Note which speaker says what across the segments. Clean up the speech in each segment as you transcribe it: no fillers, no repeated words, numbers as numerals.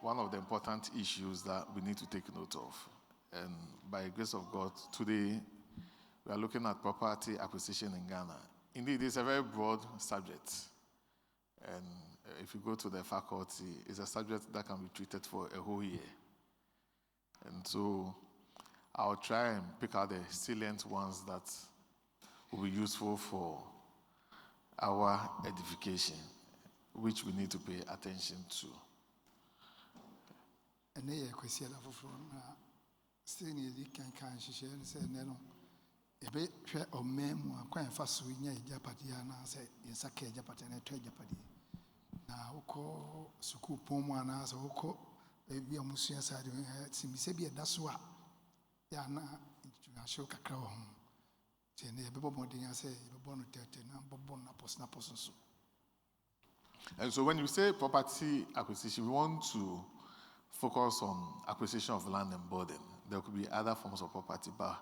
Speaker 1: one of the important issues that we need to take note of. And by the grace of God, today we are looking at property acquisition in Ghana. Indeed, it's a very broad subject. And if you go to the faculty, it's a subject that can be treated for a whole year. And so I'll try and pick out the salient ones that will be useful for our edification, which we need to pay attention to.
Speaker 2: And they question of staying in the can she say no. A bit or mem or quite fast we near Japadiana say in Sake Japan and trade Japadi. Now, Oko Suku Pomana, Oko, maybe a Musia side of her, Simisabia, that's what Yana international cacao. Jenny, everybody say, born at 30, number born apos.
Speaker 1: And so when you say property acquisition, we want to focus on acquisition of land and building. There could be other forms of property, but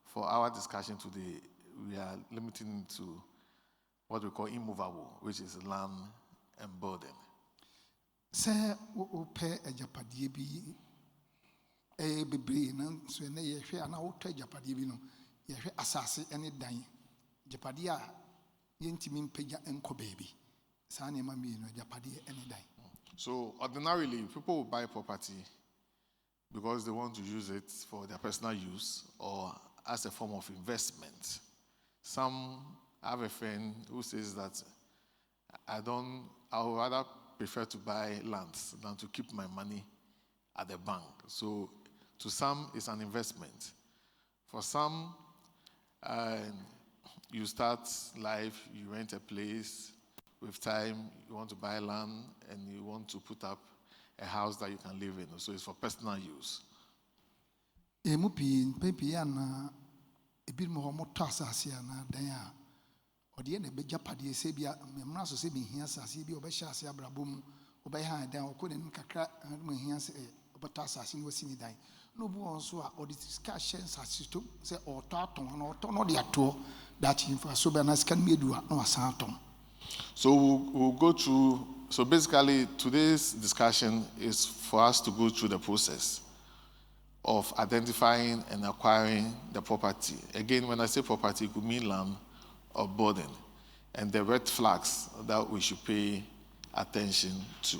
Speaker 1: for our discussion today, we are limiting to what we call immovable, which is land and building.
Speaker 2: Say, we pay a Japadi a baby, so they share an out Japadi, assassin any dying. Japadia, Yentimin Peja and baby. Sani Mami, Japadi any dying. So,
Speaker 1: ordinarily, people will buy property because they want to use it for their personal use or as a form of investment. Some have a friend who says that I would rather prefer to buy lands than to keep my money at the bank. So to some, it's an investment. For some, you start life, you rent a place. With time, you want to buy land and you want to put up a house that you can live in. So it's for personal use.
Speaker 2: A bit more motasa na daya or the end of Japadi Sabia, Mamma so saying here, Sassy, Obeshas, Abrabum, Obeha, down, couldn't crack and here say, Obatasa, in was in die. No more so, or the discussions as to say, or Tarton, or Ton, or the actor that in for Sobernas can be do no Santon.
Speaker 1: So we'll go through. So basically, today's discussion is for us to go through the process of identifying and acquiring the property. Again, when I say property, it could mean land or building, and the red flags that we should pay attention to.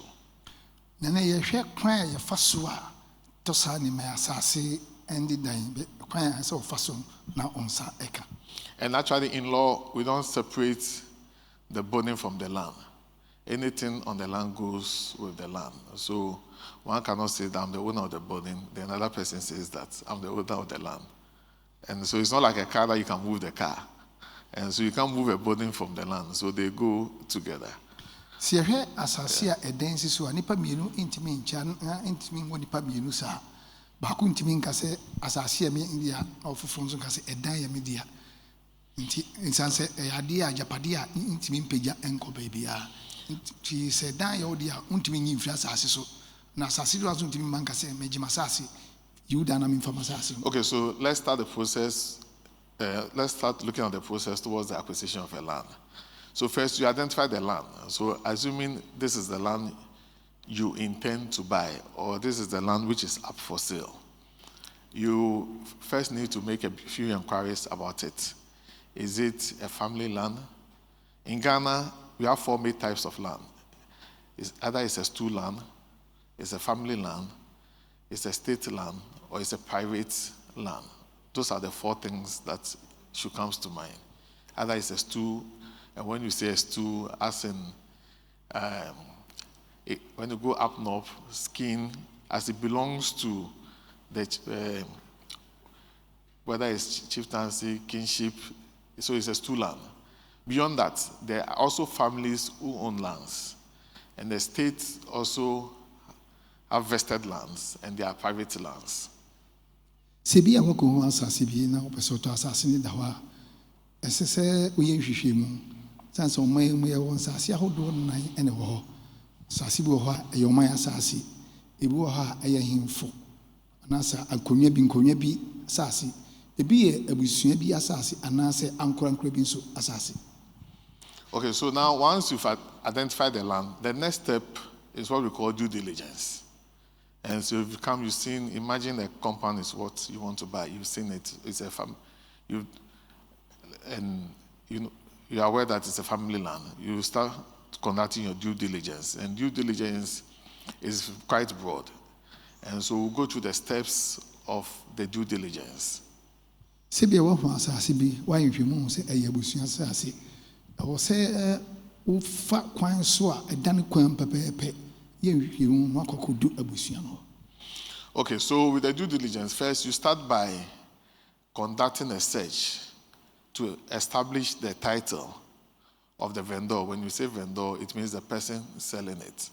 Speaker 2: Nene ye hwe kwan ye faso a to sa ni me asase endi dan be kwan so faso na onsa eka.
Speaker 1: And actually in law, we don't separate the building from the land. Anything on the land goes with the land. So one cannot say that I'm the owner of the building, then another person says that I'm the owner of the land. And so it's not like a car that you can move the car. And so you can't move a building from the land. So they go together.
Speaker 2: Si ehe asase a edensi so anipa mienu intimi ncha intimi ngo nipa mienu sa ba ku intimi nka se asase me India ofofo nso nka se edan ya media nti insanse ade a japade a intimi mpegya enko baabia nti se dan ya odi a intimi nyi mfiri asase so na asase do aso intimi manka se mejima asase yuda na mfama asase.
Speaker 1: Okay, so let's start the process. Let's start looking at the process towards the acquisition of a land. So first, you identify the land. So assuming this is the land you intend to buy, or this is the land which is up for sale, you first need to make a few inquiries about it. Is it a family land? In Ghana, we have 4 main types of land. Either it's a stool land, it's a family land, it's a state land, or it's a private land. Those are the 4 things that should come to mind. Either it's a stool, and when you say a stool, as in when you go up north, skin, as it belongs to the whether it's chieftaincy, kingship, so it's a stool land. Beyond that, there are also families who own lands, and the states also have vested lands, and they are private lands.
Speaker 2: Sebi awoko asase bi na opesoto asase ni dawa esese oye hwehwe mu sanso mai mu ye won asase ahodo nan ene wo asase bi wo ha eyoman asase ebi wo ha eye himfo anasa akonwa bi asase ebi ye abusua bi asase anase ankorankora bi nso asase.
Speaker 1: Okay, so now once you've identified the land, the next step is what we call due diligence. And so if you come, you've seen, imagine a compound is what you want to buy. You've seen it, it's a and you're aware that it's a family land. You start conducting your due diligence. And due diligence is quite broad. And so we'll go through the steps of the due diligence.
Speaker 2: Sibia wa ho asase bi wa nhwemu se ayabusua asase o se wo fa kwan so a edan kwan pepepe ye nhwemu no akokodu abusua no.
Speaker 1: Okay, so with the due diligence, first you start by conducting a search to establish the title of the vendor. When you say vendor, it means the person selling it.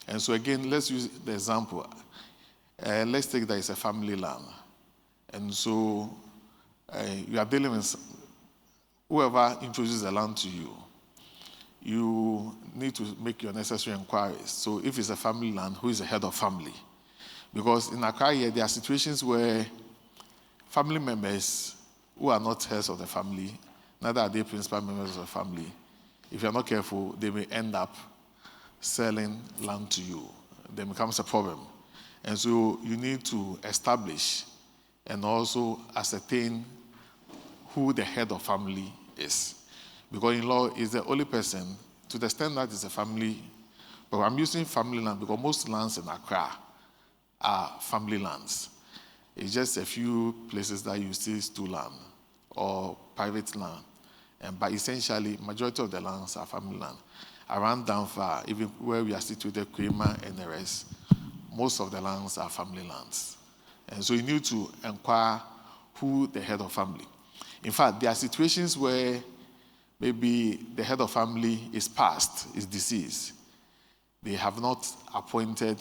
Speaker 1: And so again, let's use the example. Let's take that it's a family land. And so you are dealing with whoever introduces the land to you. You need to make your necessary inquiries. So if it's a family land, who is the head of family? Because in Accra here, there are situations where family members who are not heads of the family, neither are they principal members of the family. If you're not careful, they may end up selling land to you. Then becomes a problem. And so you need to establish and also ascertain who the head of family is. Because in law is the only person, to the extent that it's a family, but I'm using family land because most lands in Accra are family lands. It's just a few places that you see stool land or private land. But essentially, majority of the lands are family land. Around Danfa, even where we are situated, Kwema and the rest, most of the lands are family lands. And so you need to inquire who the head of family. In fact, there are situations where maybe the head of family is passed, is deceased. They have not appointed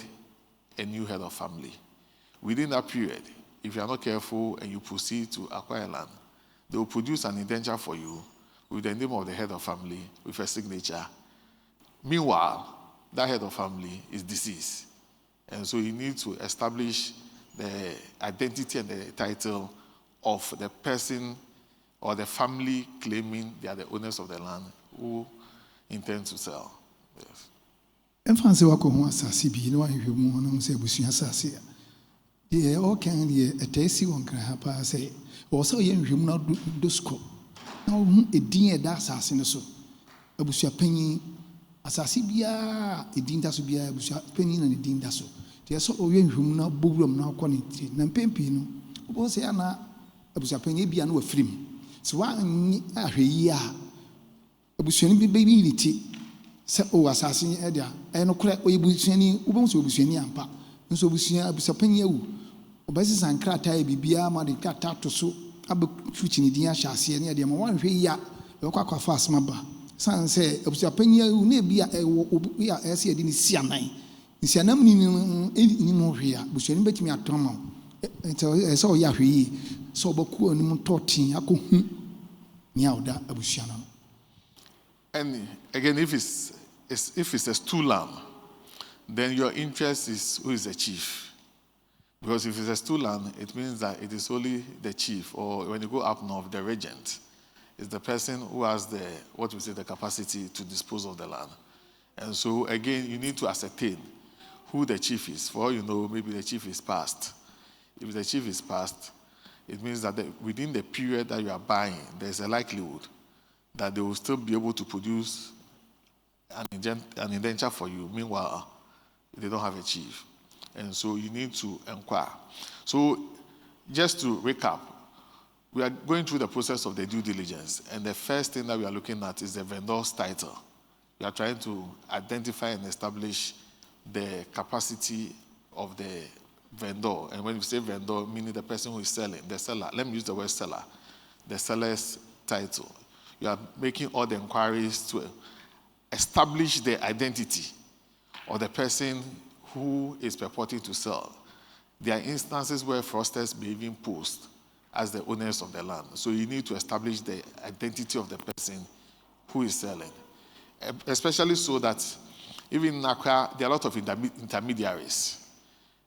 Speaker 1: a new head of family. Within that period, if you are not careful and you proceed to acquire land, they will produce an indenture for you with the name of the head of family with a signature. Meanwhile, that head of family is deceased. And so you need to establish the identity and the title of the person or the family claiming they are the owners of the land who intend to sell. Yes.
Speaker 2: Emfanse wako ho asase bi no ahwehwemu no se abusua asase a de o kan de etesi won kra ha pa se o se ye nhwemu na dosko na hu edin e da asase no so abusua panyin asase bia edin da so bia abusua panyin na edin da so de so o ye nhwemu na bowuram na akọ ne tire na mpempi no o se ana abusua panyin bia na wafirim se wa ahweyi a abusua ni bi ni ti se o asase e dia e no kure o yebusuani wo bom so obusuani ampa nso obusuani abusapani awu obasi sankrata e bibia ma de kata to so abefuchini din ahase ne dia ma wanhwe ya e kwa kwa fa asma ba san se abusapani awu na bia e wo ya ese edi ni sianan sianam ni mo hwe ya busuani betimi atoma e so ya hwe yi so obaku anim totin akohu ni awda abusuana.
Speaker 1: And again, if it's a stool land, then your interest is who is the chief. Because if it's a stool land, it means that it is only the chief, or when you go up north, the regent is the person who has the capacity to dispose of the land. And so again, you need to ascertain who the chief is. For all you know, maybe the chief is passed. If the chief is passed, it means that within the period that you are buying, there's a likelihood that they will still be able to produce an indenture for you. Meanwhile, they don't have a chief. And so you need to inquire. So just to recap, we are going through the process of the due diligence. And the first thing that we are looking at is the vendor's title. We are trying to identify and establish the capacity of the vendor. And when we say vendor, meaning the person who is selling, the seller. Let me use the word seller. The seller's title. You are making all the inquiries to establish the identity of the person who is purporting to sell. There are instances where fraudsters may even post as the owners of the land. So you need to establish the identity of the person who is selling. Especially so that even in Accra, there are a lot of intermediaries.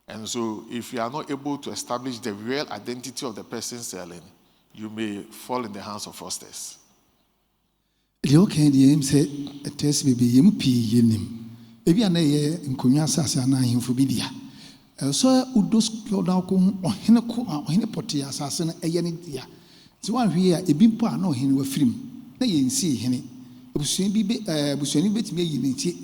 Speaker 1: And so if you are not able to establish the real identity of the person selling, you may fall in the hands of fraudsters.
Speaker 2: Okay, the aim said a test baby MP yenim. Ebi ana ye nkonya asase ana ahemfo bi dia. so udos now come or hene potty assassin a yanity. So one here a bimpo no hin were film. They ain't see henny. Busini bit me unity.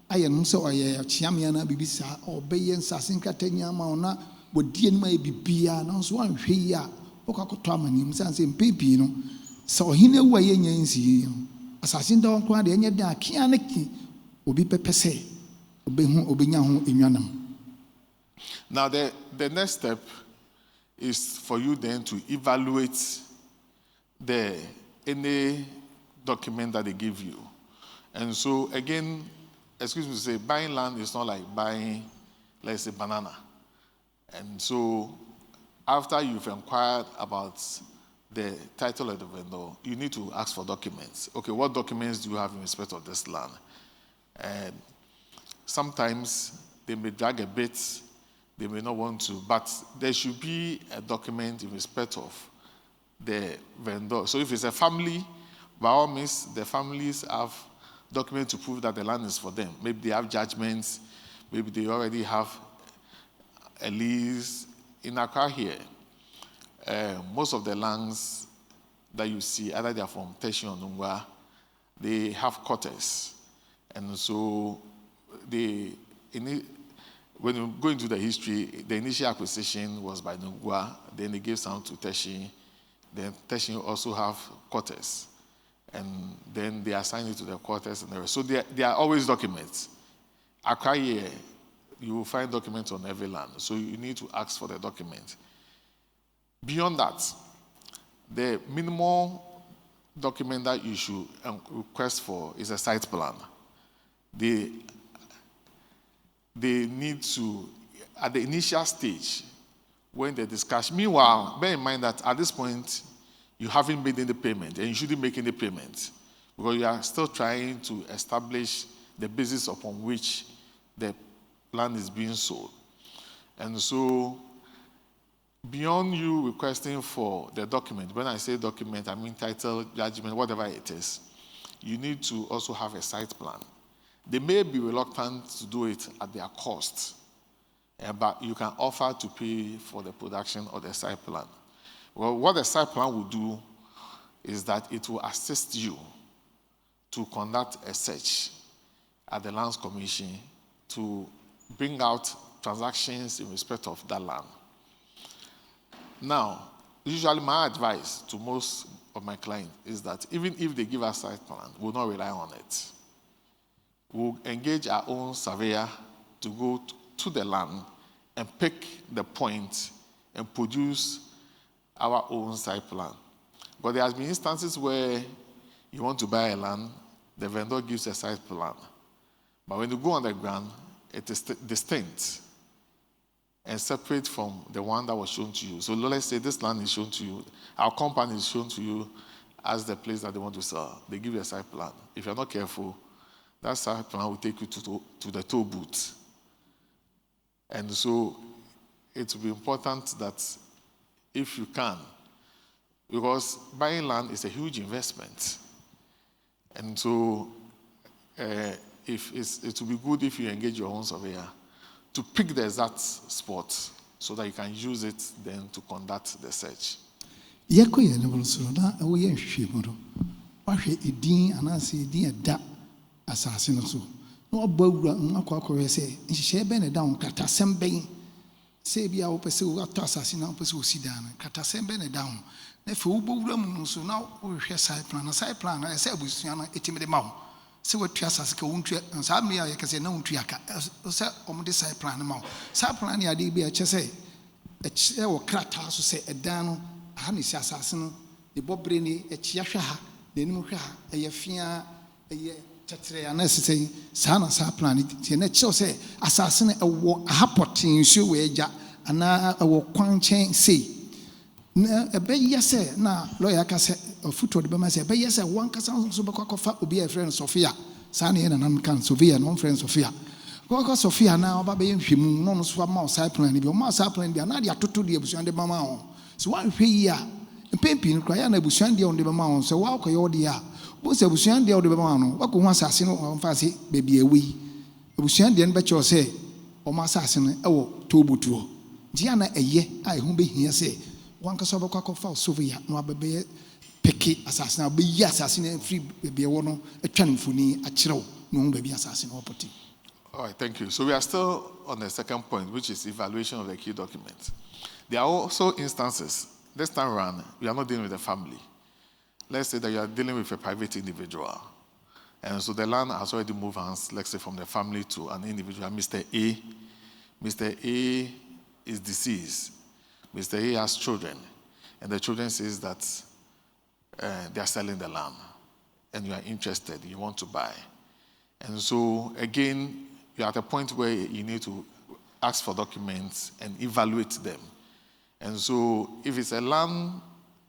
Speaker 2: I am so I chiamiana bibisa or bayan sassin catania mauna would dear may be beer, no one here. Okakotamani, Sans in Pipino. So he no way in see assassin don't quite any dark kianiki will be pepese. Obenyahu in Yanam.
Speaker 1: Now, the next step is for you then to evaluate any document that they give you. And so, again, excuse me to say, buying land is not like buying, let's say, banana. And so, after you've inquired about the title of the vendor, you need to ask for documents. Okay, what documents do you have in respect of this land? And sometimes they may drag a bit, they may not want to, but there should be a document in respect of the vendor. So if it's a family, by all means, the families have documents to prove that the land is for them. Maybe they have judgments, maybe they already have a lease. In Accra here, most of the lands that you see, either they are from Teshi or Nungwa, they have quarters. And so when you go into the history, the initial acquisition was by Nungwa, then they gave some to Teshi, then Teshi also have quarters. And then they assign it to the quarters and the rest. So there are always documents. Accra here, you will find documents on every land. So you need to ask for the document. Beyond that, the minimal document that you should request for is a site plan. They need to, at the initial stage, when they discuss. Meanwhile, bear in mind that at this point, you haven't made any payment, and you shouldn't make any payment, because you are still trying to establish the basis upon which the land is being sold. And so, beyond you requesting for the document, when I say document, I mean title, judgment, whatever it is, you need to also have a site plan. They may be reluctant to do it at their cost, but you can offer to pay for the production of the site plan. Well, what the site plan will do is that it will assist you to conduct a search at the Lands Commission to bring out transactions in respect of that land. Now, usually my advice to most of my clients is that even if they give us site plan, we'll not rely on it. We'll engage our own surveyor to go to the land and pick the point and produce our own site plan. But there has been instances where you want to buy a land, the vendor gives a site plan. But when you go on the ground, it is distinct and separate from the one that was shown to you. So let's say this land is shown to you, our company is shown to you as the place that they want to sell. They give you a site plan. If you're not careful, that site plan will take you to the toll booth. And so it will be important that if you can, because buying land is a huge investment. And so it will be good if you engage your own surveyor to pick the exact spot so that you can use it then to conduct the search.
Speaker 2: Say be our person who are assassin now, person who sit down, Catasembene down. Therefore, Ubum, so now we share side plan. A side plan, I said, we see an intimate mouth. So what Trias and Samia, I can say no triaka, on this side plan amount. Side plan, I did be a chase, a chair or crack house to say a down, a honey assassin, the Bob Brainy, a chiasha, the Nuka, a yafia, a unnecessary Sana Saplan, the natural say, assassin a hapot in shoe wager, and now a walk chain say. A bay yes, now, lawyer Cassette or foot to the Bama say, but yes, one Cassan Subacofa will be a friend Sophia, Sunny and Uncan Sophia, non friend Sophia. Go Sophia now, Baby, him, non swam mouse saplan, if your mouse saplan, be another to the Busan de Mamma. So one year, and Pimpin, Cryana Busandi on the Mamma, so walk your dear. What's a Busandi or the Mamma? What can one assassin on fancy, baby a wee? A Busandi and bet you say, ɔmo asase no ɛwɔ tobutuo diana ɛyɛ a ɛho behia sɛ wankasa ɔbɛkɔ akɔfa sovia na wabɛbɛyɛ peke asase na bɛyi asase no free baabi ɛwɔ no atwa no mfoni akyerɛw na ɔmo baabi asase no ɔpɔte.
Speaker 1: All right, thank you. So we are still on the second point, which is evaluation of the key document. There are also instances, this time around, we are not dealing with the family. Let's say that you are dealing with a private individual. And so the land has already moved hands, let's say from the family to an individual, Mr. A. Mr. A is deceased. Mr. A has children. And the children says that they are selling the land. And you are interested, you want to buy. And so, again, you're at a point where you need to ask for documents and evaluate them. And so, if it's a land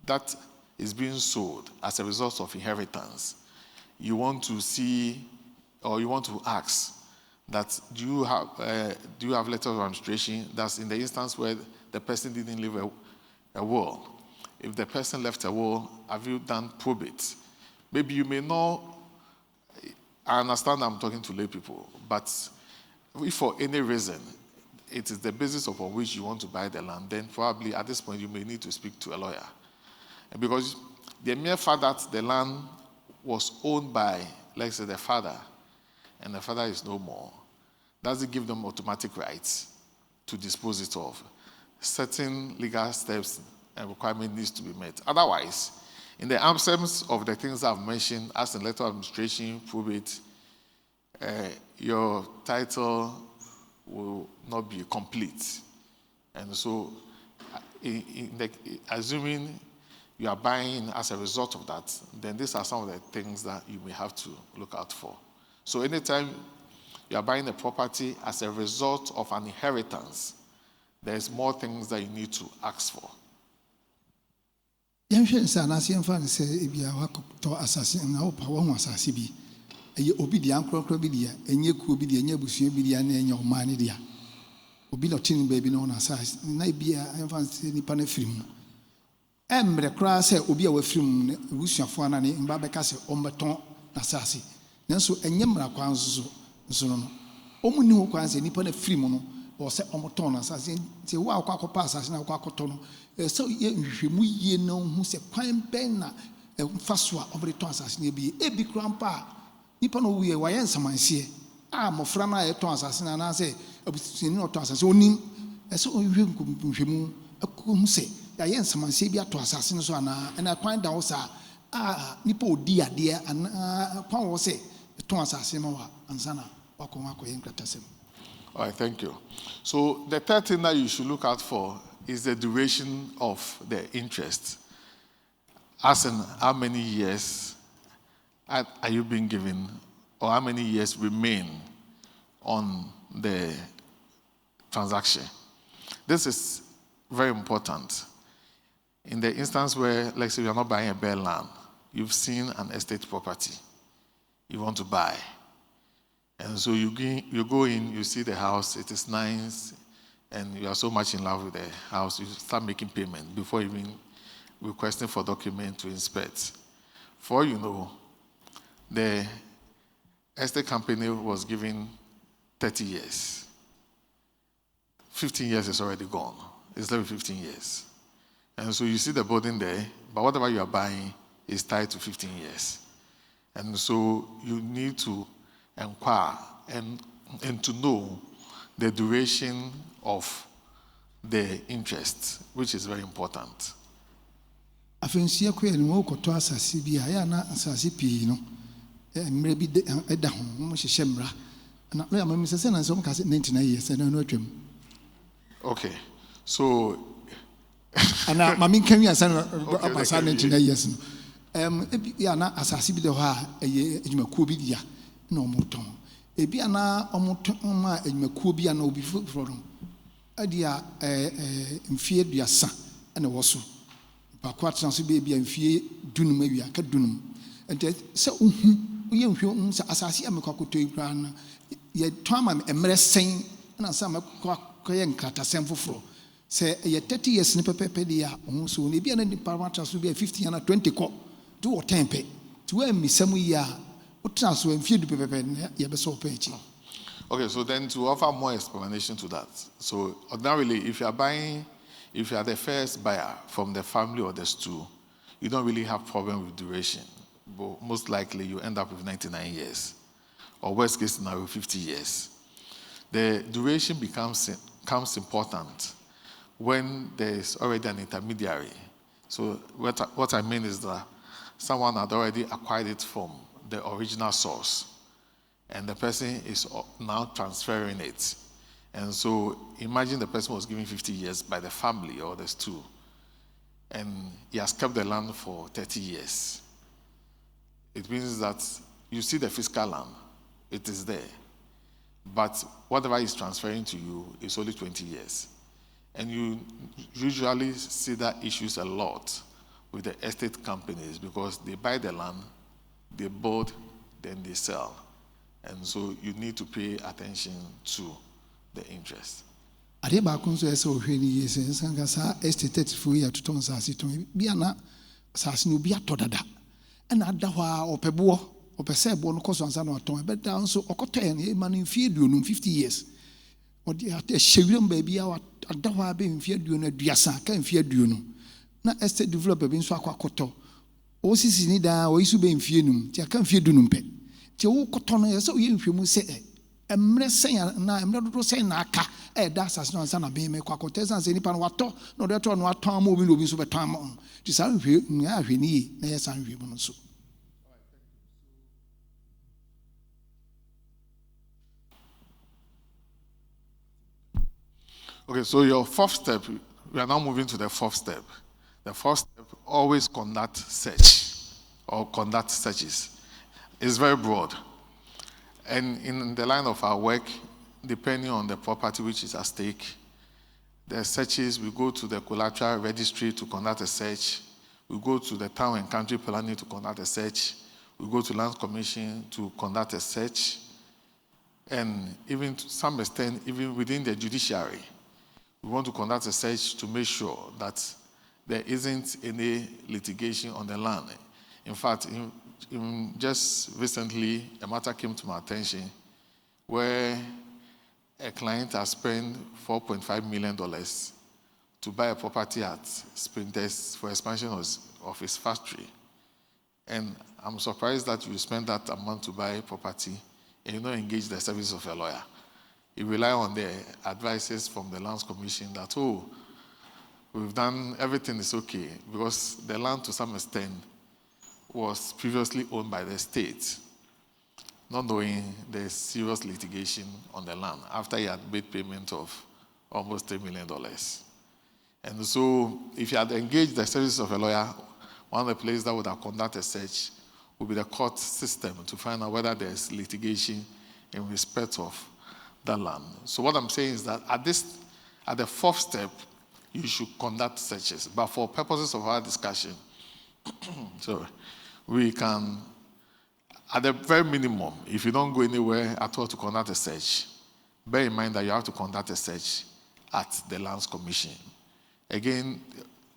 Speaker 1: that is being sold as a result of inheritance, you want to see, or you want to ask that do you have letter of administration? That's in the instance where the person didn't leave a will. If the person left a will, have you done probate? Maybe you may not. I understand I'm talking to lay people, but if for any reason it is the basis upon which you want to buy the land, then probably at this point you may need to speak to a lawyer. Because the mere fact that the land was owned by, let's say, the father, and the father is no more, doesn't give them automatic rights to dispose it of. Certain legal steps and requirements needs to be met. Otherwise, in the absence of the things I've mentioned, as in letter of administration, probate, your title will not be complete. And so, assuming you are buying as a result of that, then these are some of the things that you may have to look out for. So anytime you are buying a property as a result of an inheritance, there's more things that you need to ask for.
Speaker 2: Yɛnhwɛ nsa anase yɛmfa ne sɛ ebia wakɔtɔ asase na wopa wahu asase bi ɛyɛ obi deɛ ankorɔkorɔ bi deɛ ɛnyɛ kuo bi deɛ ɛnyɛ abusua bi deɛ na ɛnyɛ ɔmaa ne deɛ obi na ɔte ne baabi na ɔna asase na ebia yɛmfa sɛ nipa no afiri mu ɛmmerɛ koraa sɛ obi a wafiri mu no abusuafoɔ ana ne mba bɛka sɛ ɔmbɛtɔn n'asase nanso ɛnyɛ mmara kwan nso no ɔmu ni ho kwan sɛ nipa no afiri mu no ɔsɛ ɔmotɔn n'asase nti wo a wokɔ asase na wokɔ akɔtɔ no so yɛ nhwehwɛmu yie na hu sɛ kwan bɛn na mfa so a ɔbɛde tɔn asase no bi ebi kora mpa a nipa no wie wayɛ nsamanseɛ a mmɔfra no a yɛtɔn asase no anaasɛ abusuani na ɔtɔn asase onim ɛsɛ ɔhwehwɛ nhwehwɛmu akɔhu sɛ yɛayɛ nsamanseɛ bi atɔ asase no so anaa ɛna kwan da hɔ saa a nipa ɔdi adeɛ anaa kwan wɔ sɛ ɛtɔn asase no a ansa na wakɔ akɔyɛ nkratasɛm.
Speaker 1: All right, thank you. So the third thing that you should look out for is the duration of the interest. As in how many years are you being given, or how many years remain on the transaction. This is very important. In the instance where, let's say, you're not buying a bare land, you've seen an estate property you want to buy. And so you go in, you see the house, it is nice, and you are so much in love with the house, you start making payment before even requesting for document to inspect. For you know, the estate company was given 30 years. 15 years is already gone. It's left with 15 years. And so you see the building there, but whatever you are buying is tied to 15 years. And so you need to inquire and to know the duration of the interest, which is very important.
Speaker 2: Afensia ko enu ko to asase bi aya na asase pii no mmerɛ bi ɛda ho mo hyehyɛ mmara na no am sɛ na nso ka sɛ 99 years na no atwam.
Speaker 1: Okay, so
Speaker 2: ana mami kan wi asa na abasa 99 years no ya na asase bi de hɔ a ɛyɛ adwumakuo bi dia na ɔmotɔn ebi ana ɔmotɔn ma adwumakuo bi ana obi foforo no adia mfie aduasa na wɔ so baako atena so bi mfie dunum awia ka dunum ente sɛ uhu yɛ nhwɛ sɛ asase a mekɔkɔtɔ ikura na yɛ tɔn ma mmerɛ sɛn na sɛ mekɔyɛ nkratasɛm foforo sɛ yɛ 30 years ne pɛpɛpɛ dia ɔho so ne bi ana nipa atena so bi 15 ana 20 kɔ to wɔ 10 pɛ to wɔ misɛm yi a utna so mfie du pɛpɛpɛ yɛ bɛsɛ ɔpɛ akyi.
Speaker 1: Okay, so then to offer more explanation to that. So ordinarily, if you are the first buyer from the family or the stew, you don't really have problem with duration. But most likely you end up with 99 years. Or worst case scenario, 50 years. The duration becomes important when there is already an intermediary. So what I mean is that someone had already acquired it from the original source, and the person is now transferring it. And so imagine the person was given 50 years by the family or the stew, and he has kept the land for 30 years. It means that you see the physical land, it is there. But whatever is transferring to you is only 20 years. And you usually see that issues a lot with the estate companies because they buy the land, they build, then they sell. And so you need to pay attention to the interest.
Speaker 2: Ade baako nso ɛsɛ ohwɛ ni yie sɛ nsanka saa estate fo yi atoto nsase tɔn bia na asase no obi atɔ dada ɛna ada hɔ a ɔpɛ boɔ ɔpɛ sɛ boɔ no kɔ so ansa na ɔtɔn ɛbɛda nso ɔkɔtɔ yɛ ma no mfie aduonum 50 years ɔde ahyɛ wiram baabi a ada hɔ a bɛ mfie aduonu aduasa ka mfie aduonu na estate developer bi nso akɔtɔ ɔsisi ni daa ɔyi so bɛ mfie num ti aka mfie dunum pɛ ti ɔkɔtɔ no yɛ sɛ ɔyɛ nhwɛmu sɛ emre sɛn na emre dodo sɛn na aka ɛda asase no ansa na bɛn mɛ kɔ akɔtɔ ɛsan sɛ nipa no watɔ na ɔde tɔ no atɔn ama obi na obi nso bɛtɔn ama ti saa nhwɛ nga ahwɛ ni yie na yɛ saa nhwɛ mu no nso.
Speaker 1: Okay, so your fourth step, we are now moving to the fourth step. The fourth step, always conduct search or conduct searches. It's very broad. And in the line of our work, depending on the property which is at stake, the searches, we go to the collateral registry to conduct a search. We go to the town and country planning to conduct a search. We go to land commission to conduct a search. And even to some extent, even within the judiciary, we want to conduct a search to make sure that there isn't any litigation on the land. In fact, just recently, a matter came to my attention where a client has spent $4.5 million to buy a property at Sprinters for expansion of his factory. And I'm surprised that you spend that amount to buy property and you don't engage the service of a lawyer. You rely on the advices from the Lands Commission that, we've done, everything is okay, because the land to some extent was previously owned by the state, not knowing there's serious litigation on the land after he had made payment of almost $10 million. And so if you had engaged the service of a lawyer, one of the places that would have conducted a search would be the court system to find out whether there's litigation in respect of that land. So what I'm saying is that at the fourth step, you should conduct searches. But for purposes of our discussion, so we can, at the very minimum, if you don't go anywhere at all to conduct a search, bear in mind that you have to conduct a search at the Lands Commission. Again,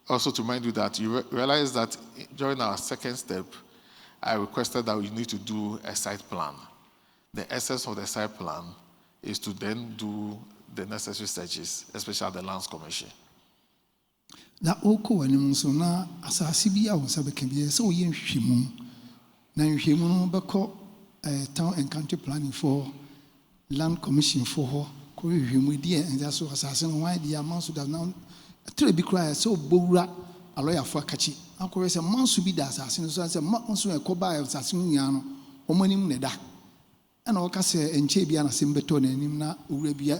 Speaker 1: also to remind you that you realize that during our second step, I requested that we need to do a site plan. The essence of the site plan is to then do the necessary searches, especially at the Lands Commission.
Speaker 2: Na oko wanim nso na asase bi a wonsa beka bi sɛ oyɛ nhwehwɛmu na nhwehwɛmu no bɛkɔ town and country planning for land commission for hɔ kɔ nhwehwɛmu di ɛnja so asase no wan di ama so da na tre bi kra sɛ obowura aloya fo akachi akɔrɛ sɛ manso bi da asase no so sɛ manso ɛkɔ ba asase no nyia no ɔmanim ne da ɛna ɔka sɛ enche bi ana sɛ mbɛtɔ n'anim na owura bi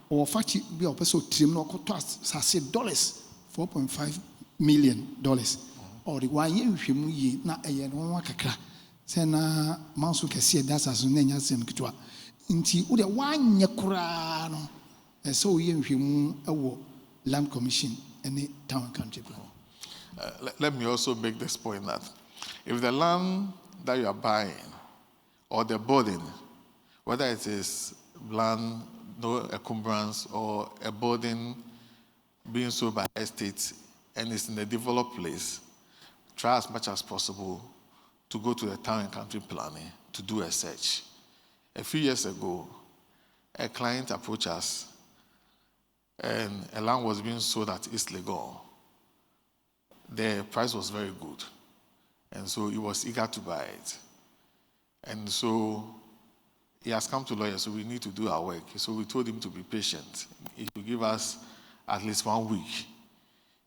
Speaker 2: ɔfachi bi a ɔpɛ sɛ ɔtirim na ɔkɔtɔ asase dollars $4.5 million. Or the one year ye na a year no kakra. Sena Mansu Cassia das as Nanya Semkitua. Inti would a 1 year crano. And so ye him a land commission and a town country plan.
Speaker 1: Let me also make this point that if the land that you are buying or the building, whether it is land, no encumbrance, or a building being sold by estate and it's in a developed place, try as much as possible to go to the town and country planning to do a search. A few years ago, a client approached us, and a land was being sold at East Legon. The price was very good, and so he was eager to buy it. And so he has come to lawyers, so we need to do our work. So we told him to be patient. He should give us at least 1 week.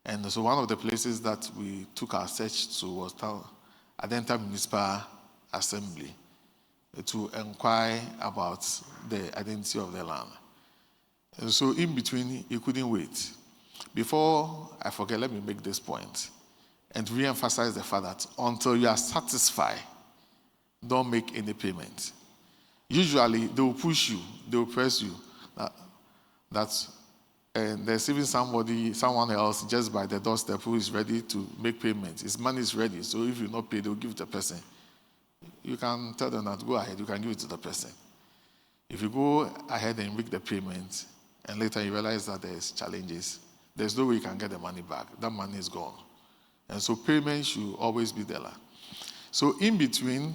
Speaker 1: And so one of the places that we took our search to was Adenta Municipal Assembly to inquire about the identity of the land. And so in between, he couldn't wait. Before I forget, let me make this point and re-emphasize the fact that until you are satisfied, don't make any payment. Usually, they will push you, they will press you. And there's even someone else just by the doorstep who is ready to make payment. His money is ready, so if you not pay, they will give it to the person. You can tell them that, go ahead, you can give it to the person. If you go ahead and make the payment, and later you realize that there's challenges, there's no way you can get the money back. That money is gone. And so payment should always be there. So in between,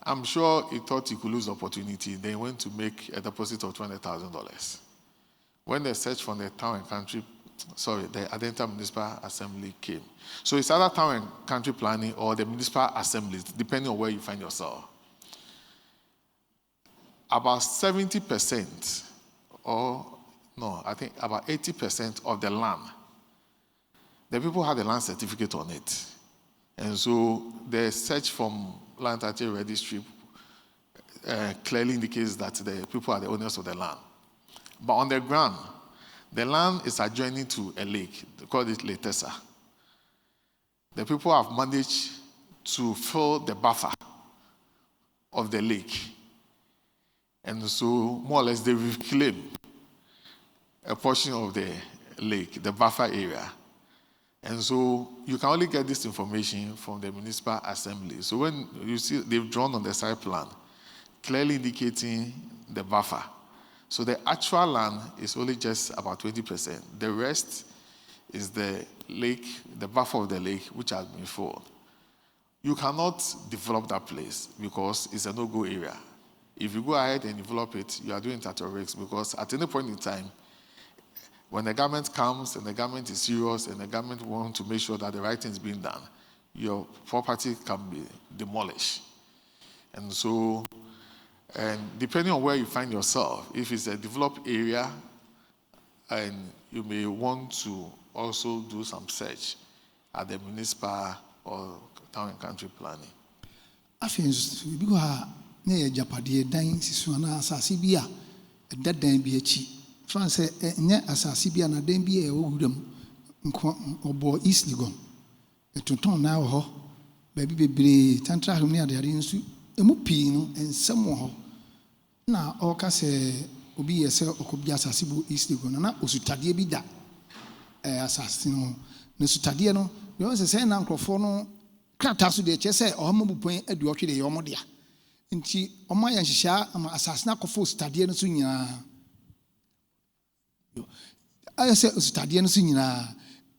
Speaker 1: I'm sure he thought he could lose the opportunity. They went to make a deposit of $200,000. When the search from the the Adenta Municipal Assembly came. So it's either town and country planning or the municipal assemblies, depending on where you find yourself. About 70%, I think about 80% of the land, the people had a land certificate on it. And so the search from Land Title Registry clearly indicates that the people are the owners of the land. But on the ground, the land is adjoining to a lake. They call it Lake Tessa. The people have managed to fill the buffer of the lake. And so, more or less, they reclaim a portion of the lake, the buffer area. And so, you can only get this information from the municipal assembly. So, when you see they've drawn on the site plan, clearly indicating the buffer. So the actual land is only just about 20%. The rest is the lake, the buffer of the lake, which has been filled. You cannot develop that place because it's a no-go area. If you go ahead and develop it, you are doing it at your risk, because at any point in time, when the government comes and the government is serious and the government wants to make sure that the right thing is being done, your property can be demolished. And so, and depending on where you find yourself, if it's a developed area, and you may want to also do some search at the municipal or town and country planning.
Speaker 2: I think because near Japadi, dying Siswana, Sasibia, a dead day be a cheat. France, ne Asasibia, and a den be a woodum or boy East Ligon. A tonton now, baby, tantra near the Arinsu, a mupino, and someone. Na oka se obi yese okobia asasibu East Ligon na osutade bi da asasi no na sutade no yo se na nkrofo no krata so de che se ohamabupan aduotwe de yomo dia nti omo ya nhihia ama asasi na kofo sutade no so nyina yo ayese sutade no so nyina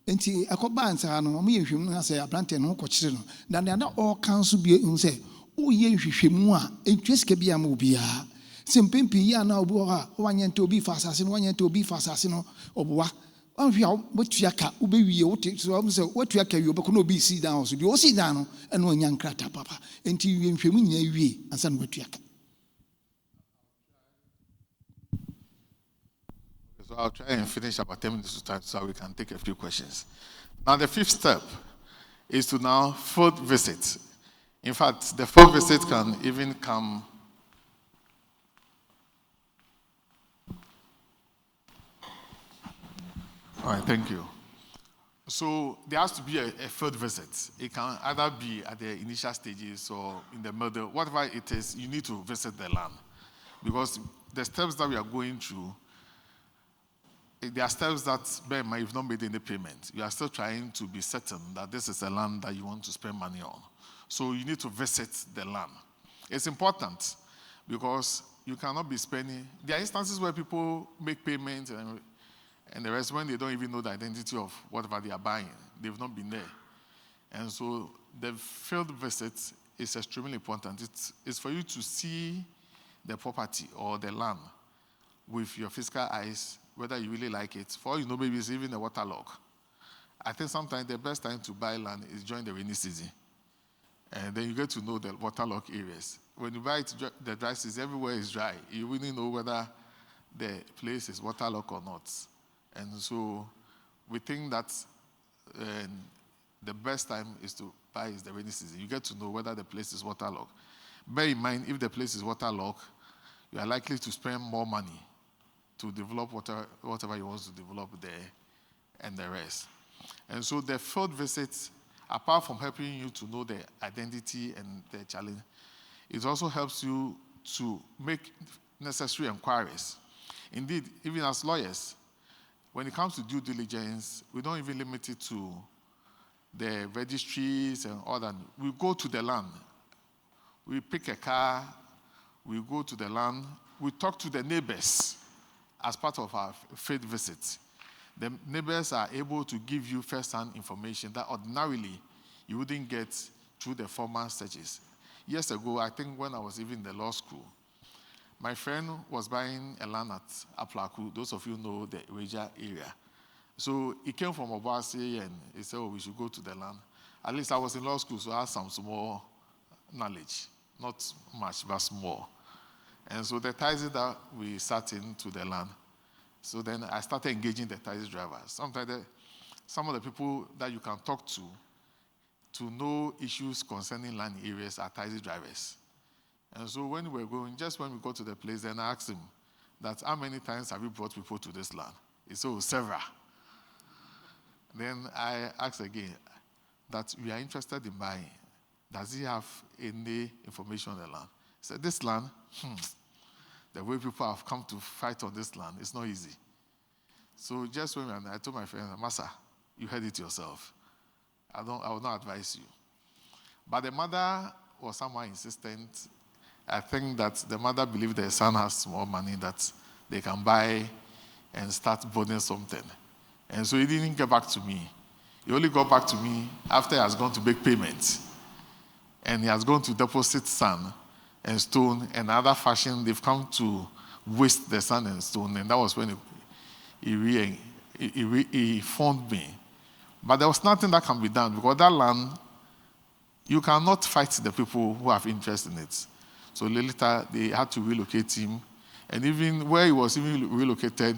Speaker 2: nti akoba ansa no omo ye hwem na se abrante no kokyere no na oka nso bi nse o ye hwehwemu a entweska bia ma obia simpimpi ya na obuha wanyente obi fa asase no wanyente obi fa asase no obuwa wanhwia wotuaka ubewie wote so say wotuaka wi obeko no obi si down so de o si down no ene onya nkrata papa enti wienhwemu nya wie ansa no wotuaka.
Speaker 1: So I'll try and finish about 10 minutes to time so we can take a few questions. Now the fifth step is to now field visit. In fact, the field visit can even come. All right, thank you. So there has to be a field visit. It can either be at the initial stages or in the middle. Whatever it is, you need to visit the land. Because the steps that we are going through, there are steps that, bear in mind, you've not made any payment. You are still trying to be certain that this is a land that you want to spend money on. So you need to visit the land. It's important because you cannot be spending. There are instances where people make payments and the rest, when they don't even know the identity of whatever they are buying, they've not been there. And so the field visit is extremely important. It's for you to see the property or the land with your physical eyes whether you really like it. For all you know, maybe it's even a waterlogged. I think sometimes the best time to buy land is during the rainy season. And then you get to know the waterlogged areas. When you buy it, the dry season, everywhere is dry. You really know whether the place is waterlogged or not. And so we think that the best time is to buy is the rainy season. You get to know whether the place is waterlogged. Bear in mind, if the place is waterlogged, you are likely to spend more money to develop whatever you want to develop there and the rest. And so the field visit, apart from helping you to know the identity and the challenge, it also helps you to make necessary inquiries. Indeed, even as lawyers, when it comes to due diligence, we don't even limit it to the registries and all that. We go to the land. We pick a car. We go to the land. We talk to the neighbors as part of our field visit. The neighbors are able to give you first-hand information that ordinarily you wouldn't get through the formal searches. Years ago, I think when I was even in the law school, my friend was buying a land at Aplaku. Those of you know the Reja area. So he came from Obasi and he said, we should go to the land. At least I was in law school, so I had some small knowledge. Not much, but small. And so the taxi that we sat into the land, so then I started engaging the taxi drivers. Sometimes some of the people that you can talk to know issues concerning land areas are taxi drivers. And so when we were going, just when we got to the place, then I asked him that, how many times have you brought people to this land? He said, several. Then I asked again that we are interested in buying. Does he have any information on the land? He said, this land, the way people have come to fight on this land, it's not easy. So just when I told my friend, Masa, you heard it yourself. I will not advise you. But the mother was somewhat insistent. I think that the mother believed the son has more money that they can buy and start building something. And so he didn't get back to me. He only got back to me after he has gone to make payments. And he has gone to deposit sand and stone and other fashion. They've come to waste the sand and stone. And that was when he phoned me. But there was nothing that can be done because that land, you cannot fight the people who have interest in it. So later, they had to relocate him. And even where he was even relocated,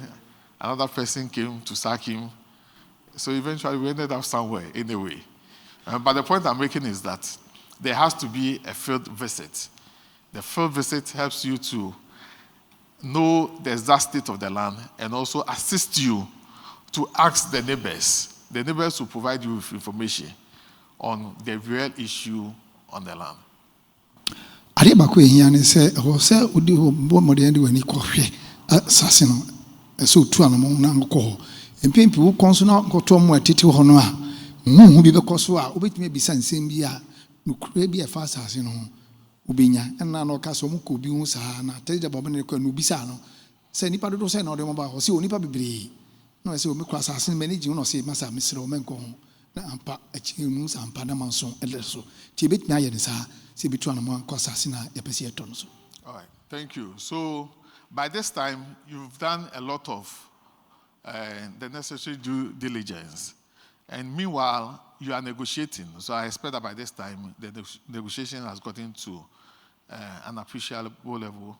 Speaker 1: another person came to sack him. So eventually, we ended up somewhere anyway. But the point I'm making is that there has to be a field visit. The field visit helps you to know the exact state of the land and also assist you to ask the neighbors. The neighbors will provide you with information on the real issue on the land.
Speaker 2: Ade bako ehia ne se ho se odi ho bo modern de wani kohwe asase no so tu anamo na nkọ ho empempi wo konso na nkoto mo atete ho no a hu bi be koso a obetumi bisa nsem bi a nukure bi e fa asase no obenya na no ka so mo ko bi hu sa na tede babo ne ko no bisa no se nipa dodo se na ode mo ba ho se onipa bebre no se o me kwa asase manage no se masa mesre o menko ho na ampa achi nu sa ampa na manso eleso ti betumi aye ne sa.
Speaker 1: All right, thank you. So by this time, you've done a lot of the necessary due diligence. And meanwhile, you are negotiating. So I expect that by this time, the negotiation has gotten to an appreciable level.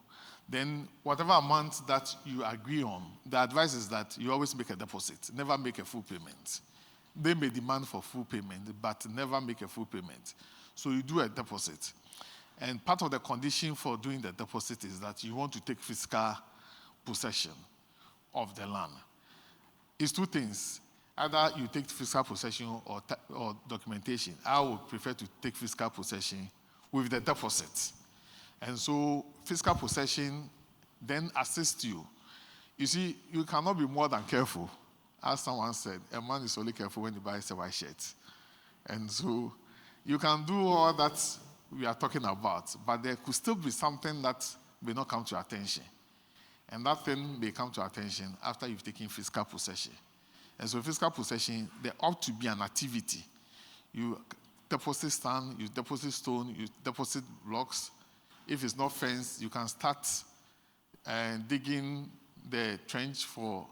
Speaker 1: Then whatever amount that you agree on, the advice is that you always make a deposit. Never make a full payment. They may demand for full payment, but never make a full payment. So you do a deposit. And part of the condition for doing the deposit is that you want to take physical possession of the land. It's two things. Either you take physical possession or documentation. I would prefer to take physical possession with the deposit. And so physical possession then assists you. You see, you cannot be more than careful. As someone said, a man is only careful when he buys a white shirt. And so you can do all that we are talking about, but there could still be something that may not come to your attention. And that thing may come to your attention after you've taken physical possession. And so physical possession, there ought to be an activity. You deposit sand, you deposit stone, you deposit blocks. If it's not fenced, you can start digging the trench for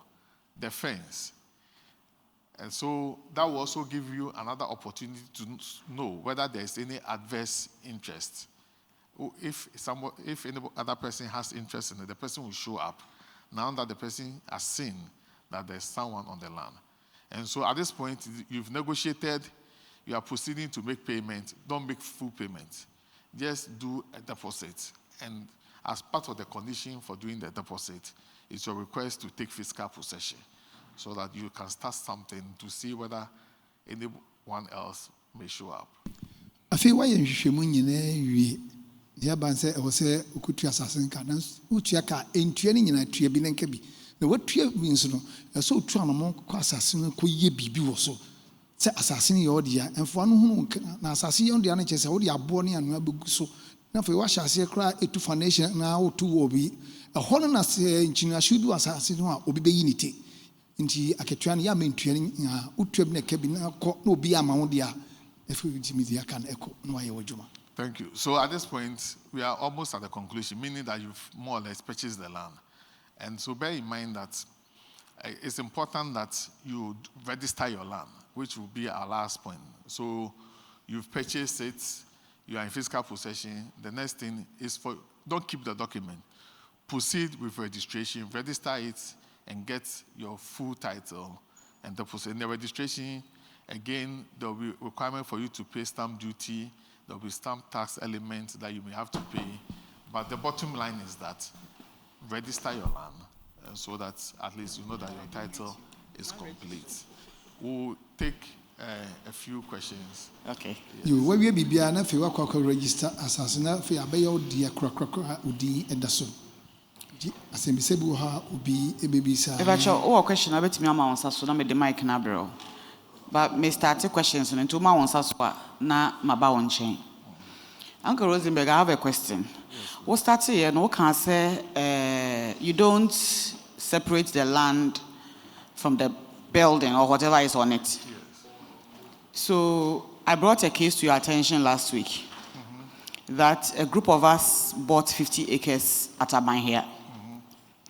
Speaker 1: the fence. And so that will also give you another opportunity to know whether there is any adverse interest. If any other person has interest in it, the person will show up now that the person has seen that there's someone on the land. And so at this point, you've negotiated, you are proceeding to make payment. Don't make full payment. Just do a deposit. And as part of the condition for doing the deposit, it's your request to take physical possession so that you can start something to see whether anyone else may show up.
Speaker 2: I feel why you should mean the abanse I was a ukutu assassin cadence, Uchiaka, in training in a tree binenkebi. The word tree means no, a so tramon assassin could ye be so. Say assassin your dear, and for one who assassin on the NHS, all the aboni and Nabuso. Now for what shall say cry a two foundation now to obi. A honor as in China should do assassin or obi unity. Inti Aketran Yamin training, Utrebne cabin, no be a moundia. If we can echo, no, Juma.
Speaker 1: Thank you. So at this point, we are almost at the conclusion, meaning that you've more or less purchased the land. And so bear in mind that it's important that you register your land, which will be our last point. So you've purchased it, you are in physical possession. The next thing is don't keep the document. Proceed with registration, register it, and get your full title and deposit. In the registration, again, there will be requirement for you to pay stamp duty. There will be stamp tax elements that you may have to pay. But the bottom line is that register your land so that at least you know that your title is complete. We'll take a few questions.
Speaker 3: Okay.
Speaker 2: You will be Biana if you are register as a for your dear crocodile Udi and the son. As a Misebuha would be a baby. If
Speaker 3: I show a question, I bet me on the mic na bro. But may start questions and 2 months as well. Na mabaon chain. Uncle Rosenberg, I have a question. What starts here? No can say you don't separate the land from the building or whatever is on it. Yes. So I brought a case to your attention last week that a group of us bought 50 acres at Aban here.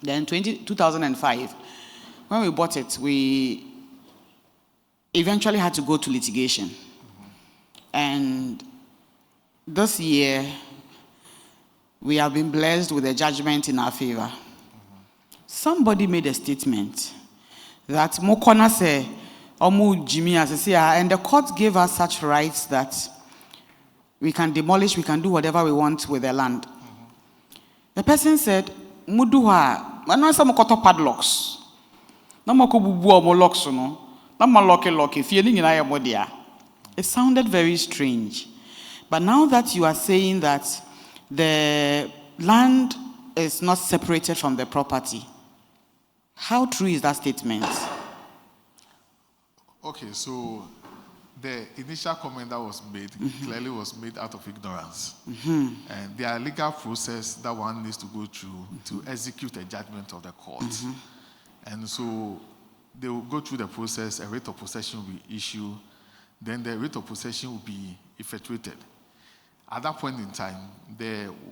Speaker 3: Then 2005, when we bought it, we eventually had to go to litigation. And this year, we have been blessed with a judgment in our favor. Somebody made a statement that Mokona say, Omu Jimmy as and the court gave us such rights that we can demolish, we can do whatever we want with the land. The person said, Muduha, manasa mokoto padlocks. No mokobubu omo locks no. No more locky, feeling in Ayamodia. It sounded very strange. But now that you are saying that the land is not separated from the property, how true is that statement?
Speaker 1: Okay, so the initial comment that was made clearly was made out of ignorance. And there are legal process that one needs to go through to execute a judgment of the court. And so they will go through the process, a writ of possession will be issued, then the writ of possession will be effectuated. At that point in time,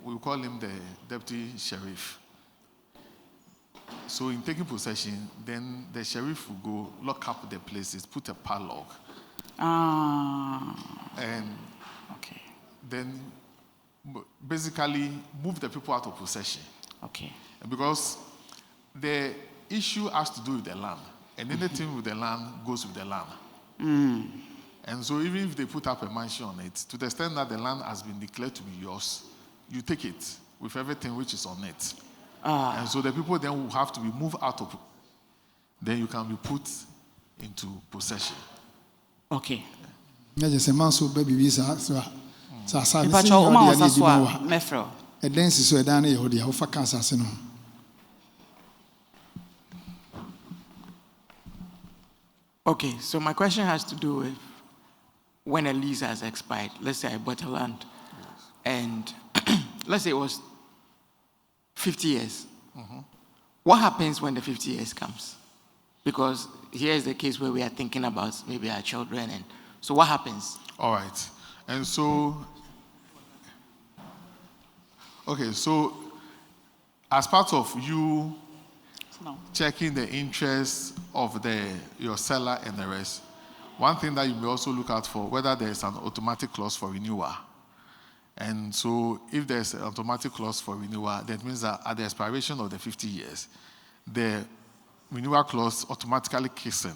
Speaker 1: we call him the deputy sheriff. So in taking possession, then the sheriff will go lock up the places, put a padlock. And
Speaker 3: okay.
Speaker 1: Then basically move the people out of possession.
Speaker 3: Okay.
Speaker 1: Because the issue has to do with the land. And anything with the land goes with the land. And so even if they put up a mansion on it, to the extent that the land has been declared to be yours, you take it with everything which is on it. And so the people then will have to be moved out of it. Then you can be put into possession.
Speaker 3: Okay.
Speaker 2: Just a man so baby visa. So a dance is so down here, the Hofa Kansas.
Speaker 4: Okay, so my question has to do with when a lease has expired. Let's say I bought a land, and let's say it was 50 years. What happens when the 50 years comes? Because here is the case where we are thinking about maybe our children, and so what happens?
Speaker 1: All right. And so, okay, so as part of you checking the interests of your seller and the rest. One thing that you may also look out for, whether there is an automatic clause for renewal. And so if there's an automatic clause for renewal, that means that at the expiration of the 50 years, the renewal clause automatically kicks in.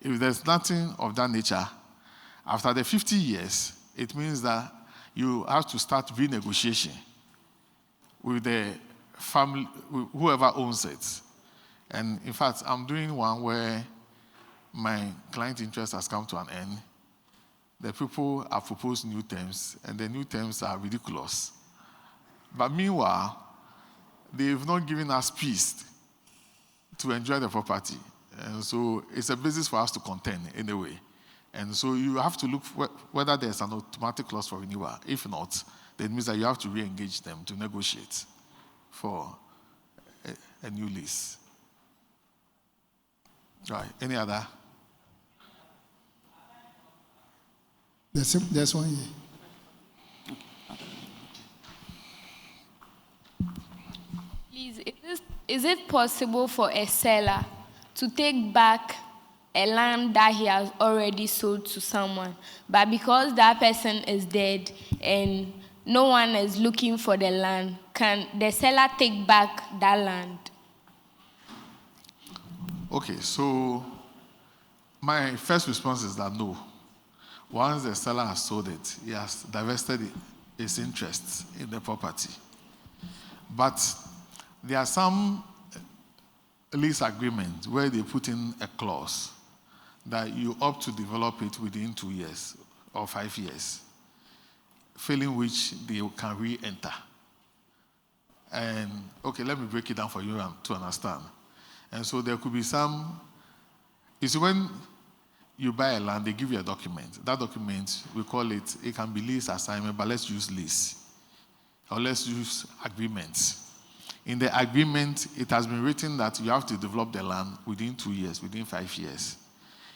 Speaker 1: If there's nothing of that nature, after the 50 years, it means that you have to start renegotiation with the family, with whoever owns it. And in fact, I'm doing one where my client interest has come to an end. The people have proposed new terms, and the new terms are ridiculous. But meanwhile, they've not given us peace to enjoy the property. And so it's a basis for us to contend anyway. And so you have to look whether there's an automatic clause for renewal. If not, that means that you have to re-engage them to negotiate for a new lease. Right. Any other?
Speaker 2: There's one here.
Speaker 5: Please, is it possible for a seller to take back a land that he has already sold to someone, but because that person is dead and no one is looking for the land, can the seller take back that land?
Speaker 1: Okay, so my first response is that no. Once the seller has sold it, he has divested his interests in the property. But there are some lease agreements where they put in a clause that you opt to develop it within 2 years or 5 years, failing which they can re-enter. And okay, let me break it down for you to understand. And so there could be some, you see, when you buy a land, they give you a document. That document, we call it can be lease assignment, but let's use lease. Or let's use agreements. In the agreement, it has been written that you have to develop the land within 2 years, within 5 years.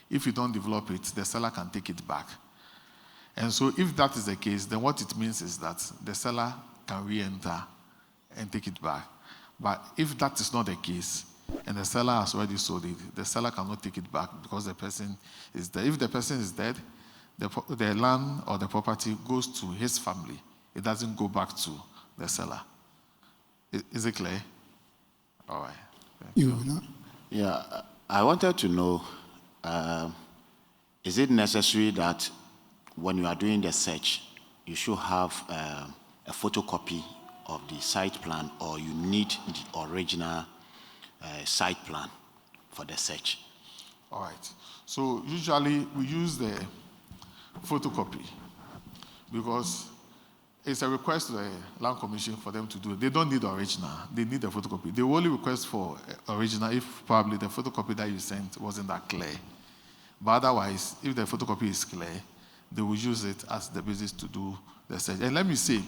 Speaker 1: If you don't develop it, the seller can take it back. And so if that is the case, then what it means is that the seller can re-enter and take it back. But if that is not the case, and the seller has already sold it, the seller cannot take it back because the person is dead. If the person is dead, the land or the property goes to his family. It doesn't go back to the seller. Is it clear? All right. Thank you.
Speaker 6: Yeah, I wanted to know, is it necessary that when you are doing the search, you should have a photocopy of the site plan, or you need the original site plan for the search?
Speaker 1: All right. So usually we use the photocopy because it's a request to the Land Commission for them to do it. They don't need the original. They need the photocopy. They only request for original if probably the photocopy that you sent wasn't that clear. But otherwise, if the photocopy is clear, they will use it as the basis to do the search. And let me say,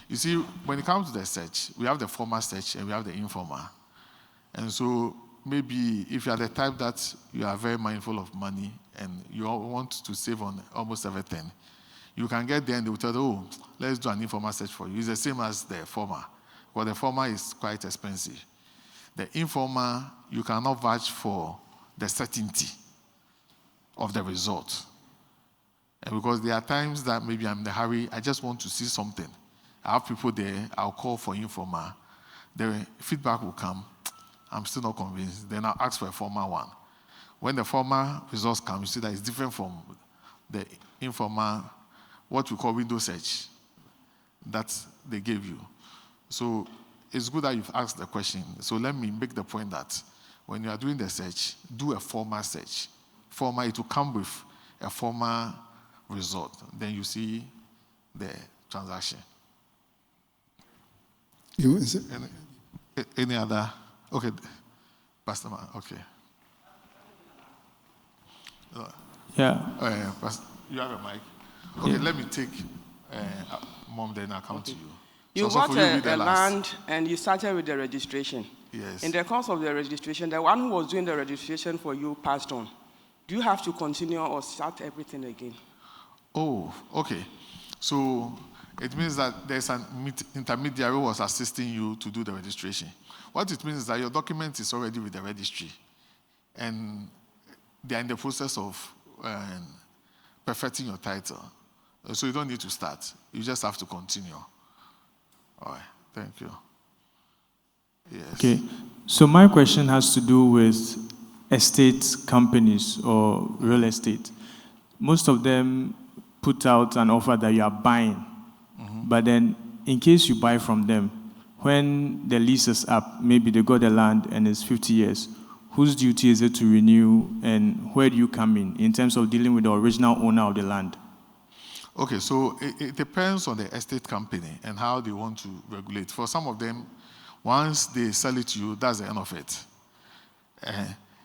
Speaker 1: you see, when it comes to the search, we have the formal search and we have the informal. And so maybe if you are the type that you are very mindful of money and you want to save on almost everything, you can get there and they will tell you, oh, let's do an informal search for you. It's the same as the formal, but the formal is quite expensive. The informal, you cannot vouch for the certainty of the result. And because there are times that maybe I'm in a hurry, I just want to see something. I have people there, I'll call for informal. The feedback will come. I'm still not convinced. Then I'll ask for a formal one. When the formal results come, you see that it's different from the informal, what we call window search that they gave you. So it's good that you've asked the question. So let me make the point that when you are doing the search, do a formal search. Formal, it will come with a formal result. Then you see the transaction. Any other? Okay, Pastor Man, okay.
Speaker 7: Yeah.
Speaker 1: Pastor, you have a mic? Okay, yeah. Let me take Mom, then I'll come to you.
Speaker 8: You
Speaker 1: so
Speaker 8: bought a land and you started with the registration.
Speaker 1: Yes.
Speaker 8: In the course of the registration, the one who was doing the registration for you passed on. Do you have to continue or start everything again?
Speaker 1: Oh, okay. So It means that there's an intermediary who was assisting you to do the registration. What it means is that your document is already with the registry, and they are in the process of perfecting your title. So you don't need to start. You just have to continue. All right. Thank you. Yes.
Speaker 7: Okay. So my question has to do with estate companies or real estate. Most of them put out an offer that you are buying. But then in case you buy from them, when the lease is up, maybe they got the land and it's 50 years, whose duty is it to renew, and where do you come in terms of dealing with the original owner of the land?
Speaker 1: Okay, so it depends on the estate company and how they want to regulate. For some of them, once they sell it to you, that's the end of it.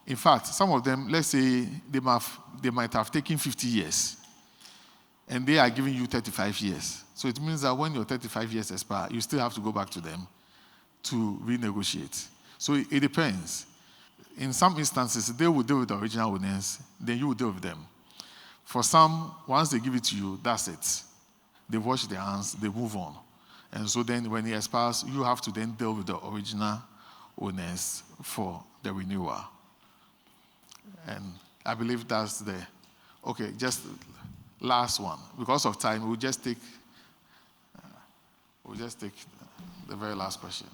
Speaker 1: In fact, some of them, let's say they might have taken 50 years, and they are giving you 35 years. So it means that when your 35 years expire, you still have to go back to them to renegotiate. So it depends. In some instances, they will deal with the original owners, then you will deal with them. For some, once they give it to you, that's it. They wash their hands, they move on. And so then when it expires, you have to then deal with the original owners for the renewal. And I believe that's the, okay, just last one. Because of time, we'll just take the very last question.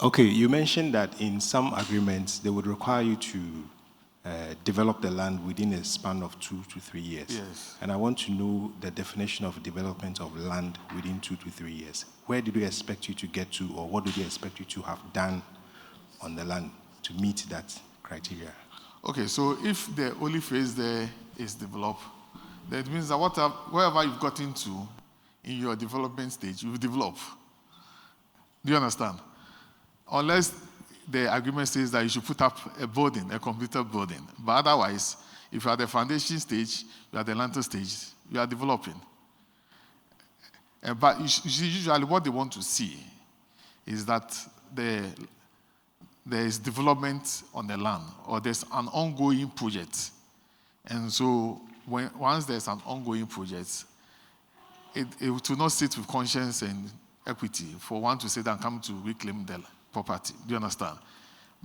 Speaker 9: Okay, you mentioned that in some agreements, they would require you to develop the land within a span of 2 to 3 years.
Speaker 1: Yes.
Speaker 9: And I want to know the definition of development of land within 2 to 3 years. Where did we expect you to get to, or what did we expect you to have done on the land to meet that criteria?
Speaker 1: Okay, so if the only phase there is develop, that means that wherever you've got into in your development stage, you develop. Do you understand? Unless the agreement says that you should put up a building, a completed building. But otherwise, if you are at the foundation stage, you are at the lintel stage, you are developing. But usually what they want to see is that there is development on the land, or there's an ongoing project. And so once there's an ongoing project, it will not sit with conscience and equity for one to say that come to reclaim the property. Do you understand?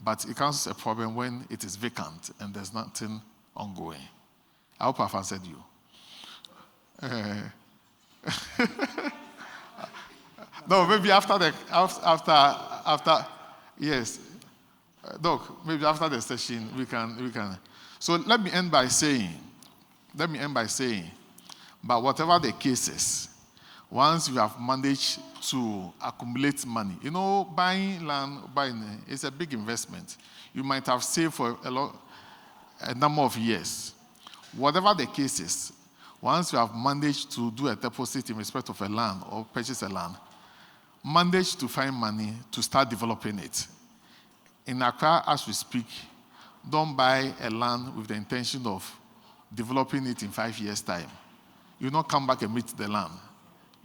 Speaker 1: But it becomes a problem when it is vacant and there's nothing ongoing. I hope I've answered you. No, maybe after yes. Doc, maybe after the session we can. So let me end by saying, but whatever the cases, once you have managed to accumulate money, buying land, it's a big investment. You might have saved for a number of years. Whatever the cases, once you have managed to do a deposit in respect of a land or purchase a land, manage to find money to start developing it. In Accra, as we speak, don't buy a land with the intention of developing it in 5 years' time. You not come back and meet the land.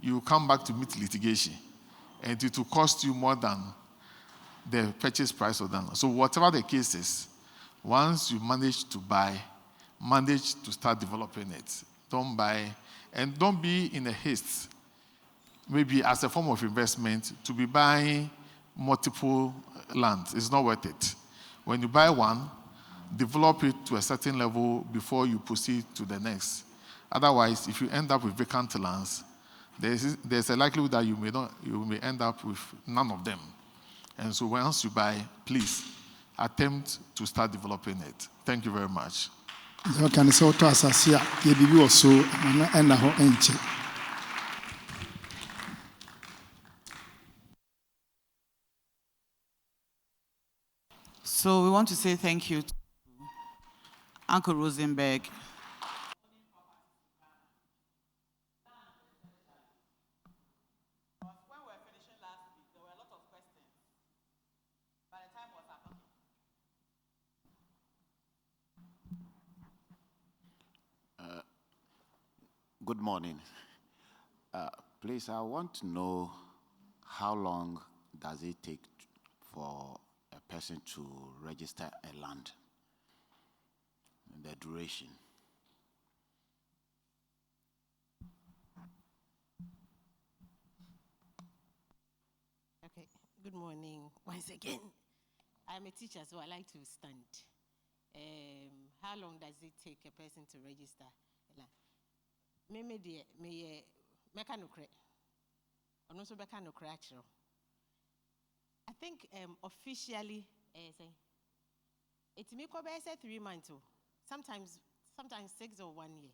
Speaker 1: You come back to meet litigation. And it will cost you more than the purchase price of the land. So whatever the case is, once you manage to buy, manage to start developing it. Don't buy, and don't be in a haste, maybe as a form of investment, to be buying multiple lands. It's not worth it. When you buy one, develop it to a certain level before you proceed to the next. Otherwise, if you end up with vacant lands, there's a likelihood that you may end up with none of them. And so once you buy, please attempt to start developing it. Thank you very much.
Speaker 3: So we want to say thank you to Uncle Rosenberg.
Speaker 6: Good morning. Please, I want to know how long does it take for a person to register a land? The duration.
Speaker 10: Okay, good morning once again. I'm a teacher, so I like to stand. How long does it take a person to register? Me mekanokre. And also mekanokre. I think officially, it's me say 3 months, sometimes 6 or 1 year.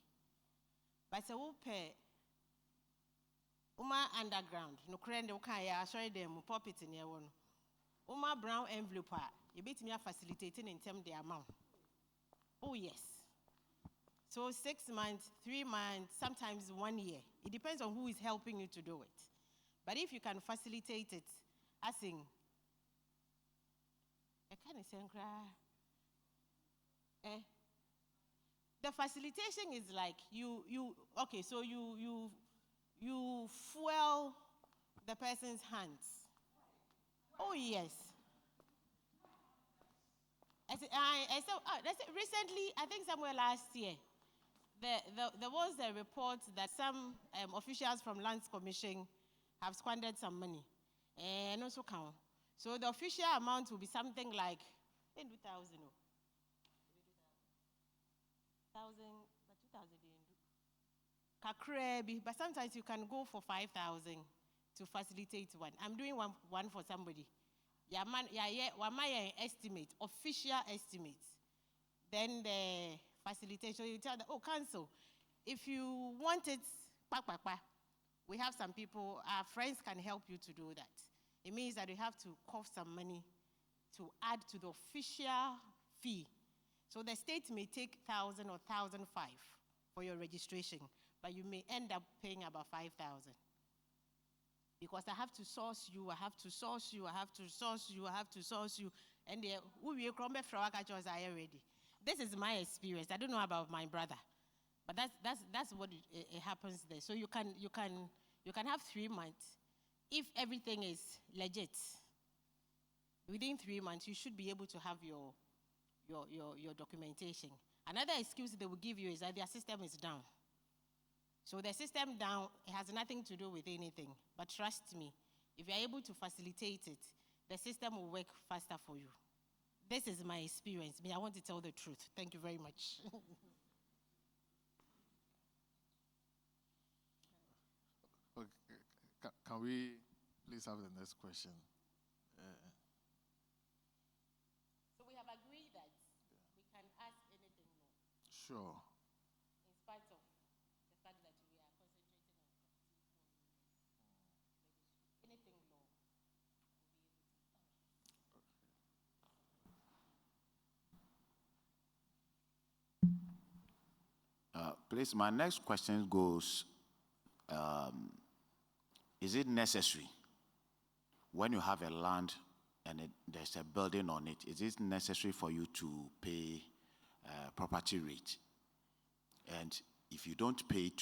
Speaker 10: But so pay Uma underground, no crane, no kaya, sorry them, pop it in your one. Uma brown envelope, you beat me facilitating in terms of the amount. Oh, yes. So 6 months, 3 months, sometimes 1 year. It depends on who is helping you to do it. But if you can facilitate it, I think, I can't say, the facilitation is like okay, so you fuel the person's hands. Oh, yes. Recently, I think somewhere last year, there was a report that some officials from Lands Commission have squandered some money. And also count. So the official amount will be something like 2,000. 1,000, but 2,000 but sometimes you can go for 5,000 to facilitate one. I'm doing one for somebody. One estimate, official estimate. Then the facilitation, you tell them, oh, cancel. If you want it, we have some people, our friends can help you to do that. It means that you have to cost some money to add to the official fee. So the state may take 1,000 or 1,005 for your registration, but you may end up paying about 5,000. Because I have to source you, I have to source you, I have to source you, I have to source you. And we will come back from already. This is my experience. I don't know about my brother, but that's what it happens there. So you can have 3 months. If everything is legit, within 3 months, you should be able to have your documentation. Another excuse they will give you is that their system is down. So the system down, it has nothing to do with anything. But trust me, if you're able to facilitate it, the system will work faster for you. This is my experience. I want to tell the truth. Thank you very much.
Speaker 1: Okay. Can we please have the next question?
Speaker 10: So we have agreed that we can ask anything more.
Speaker 1: Sure.
Speaker 10: In spite of the fact that we are concentrating on anything low.
Speaker 6: Please, my next question goes, is it necessary when you have a land and there's a building on it, is it necessary for you to pay property rate? And if you don't pay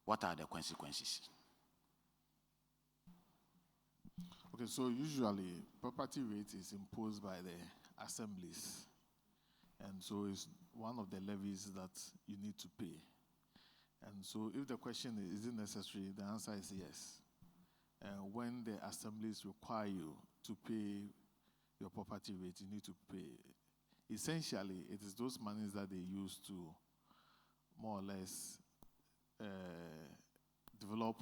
Speaker 6: what are the consequences?
Speaker 1: Okay, so usually property rate is imposed by the assemblies. And so it's one of the levies that you need to pay. And so if the question is it necessary, the answer is yes. When the assemblies require you to pay your property rate, you need to pay. Essentially, it is those monies that they use to more or less develop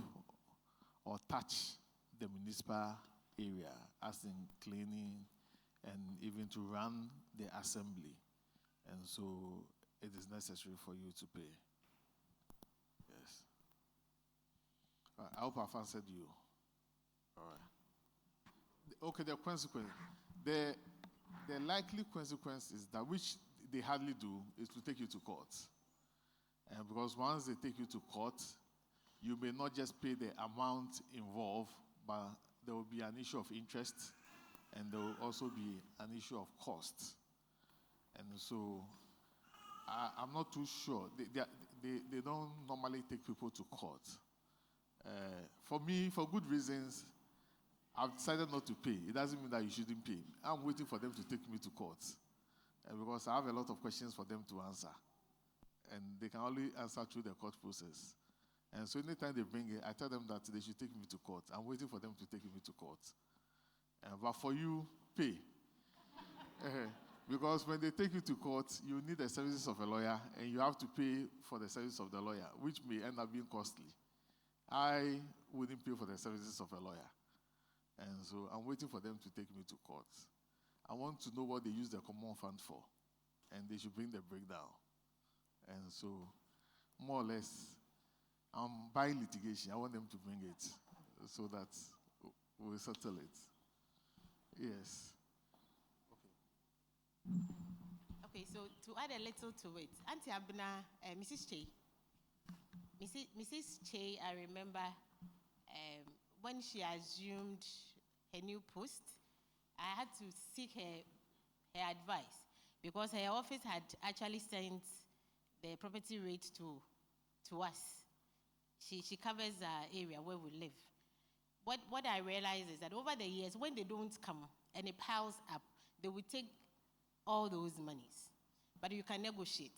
Speaker 1: or touch the municipal area, as in cleaning and even to run the assembly. And so it is necessary for you to pay. Yes. I hope I've answered you. All right. Okay, the consequence. The likely consequence is that, which they hardly do, is to take you to court. And because once they take you to court, you may not just pay the amount involved, but there will be an issue of interest, and there will also be an issue of cost. And so I'm not too sure. They don't normally take people to court. For me, for good reasons, I've decided not to pay. It doesn't mean that you shouldn't pay. I'm waiting for them to take me to court because I have a lot of questions for them to answer. And they can only answer through the court process. And so anytime they bring it, I tell them that they should take me to court. I'm waiting for them to take me to court. court. But for you, pay. Because when they take you to court, you need the services of a lawyer, and you have to pay for the service of the lawyer, which may end up being costly. I wouldn't pay for the services of a lawyer. And so I'm waiting for them to take me to court. I want to know what they use the common fund for, and they should bring the breakdown. And so, more or less, I'm buying litigation. I want them to bring it so that we'll settle it. Yes.
Speaker 10: Okay, so to add a little to it, Auntie Abna, Mrs. Che. Mrs. Che, I remember when she assumed her new post, I had to seek her advice because her office had actually sent the property rate to us. She covers the area where we live. What I realized is that over the years, when they don't come and it piles up, they will take all those monies. But you can negotiate.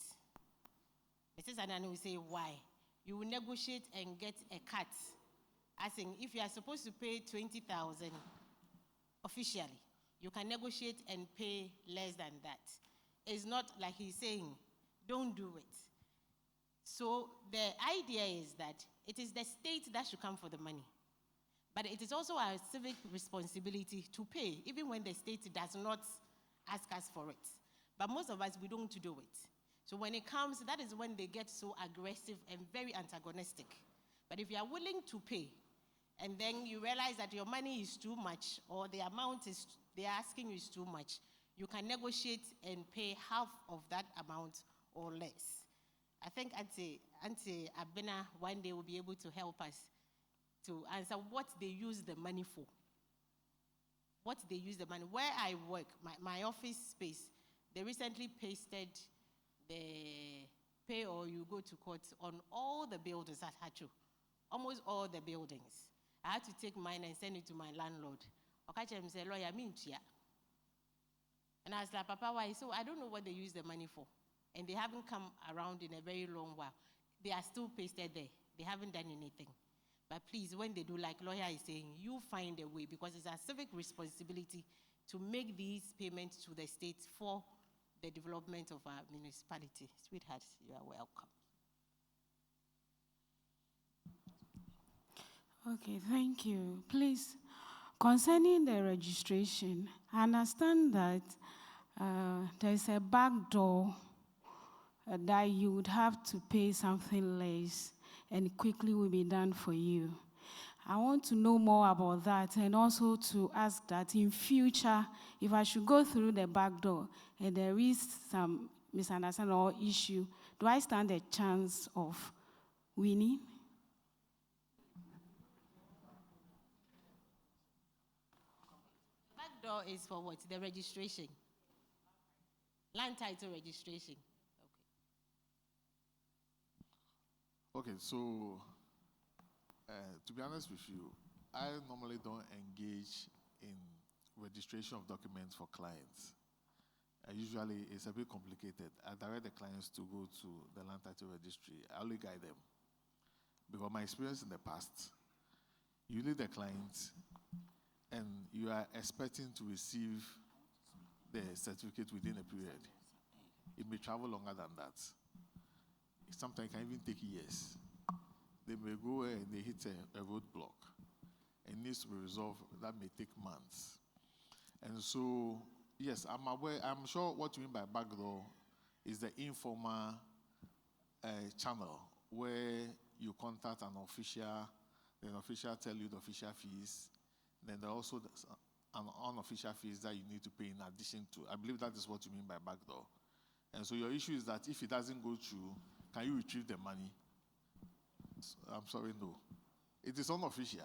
Speaker 10: Mrs. Anani will say, why? You will negotiate and get a cut. As in, if you are supposed to pay 20,000 officially, you can negotiate and pay less than that. It's not like he's saying, don't do it. So the idea is that it is the state that should come for the money. But it is also our civic responsibility to pay, even when the state does not ask us for it. But most of us, we don't do it. So when it comes, that is when they get so aggressive and very antagonistic. But if you are willing to pay, and then you realize that your money is too much, or the amount they are asking you is too much, you can negotiate and pay half of that amount or less. I think Auntie Abena one day will be able to help us to answer what they use the money for. What they use the money. Where I work, my office space, they recently pasted the pay or you go to court on all the buildings at Hacho. Almost all the buildings. I had to take mine and send it to my landlord. Okache said, lawyer, and I was like, Papa, why? So I don't know what they use the money for. And they haven't come around in a very long while. They are still pasted there. They haven't done anything. But please, when they do, like lawyer is saying, you find a way, because it's our civic responsibility to make these payments to the state for the development of our municipality. Sweethearts, you are welcome.
Speaker 11: Okay, thank you. Please, concerning the registration, I understand that there's a back door that you would have to pay something less and quickly will be done for you. I want to know more about that and also to ask that in future, if I should go through the back door and there is some misunderstanding or issue, do I stand a chance of winning?
Speaker 10: Back door is for what? The registration. Land title registration.
Speaker 1: Okay, so to be honest with you, I normally don't engage in registration of documents for clients. Usually it's a bit complicated. I direct the clients to go to the land title registry. I only guide them. Because my experience in the past, you lead the client and you are expecting to receive the certificate within a period. It may travel longer than that. Sometimes it can even take years. They may go and they hit a roadblock. It needs to be resolved. That may take months. And so, yes, I'm aware. I'm sure what you mean by backdoor is the informal channel where you contact an official, then official tell you the official fees. Then there are also an unofficial fees that you need to pay in addition to. I believe that is what you mean by backdoor. And so your issue is that if it doesn't go through, can you retrieve the money? I'm sorry, no. It is unofficial.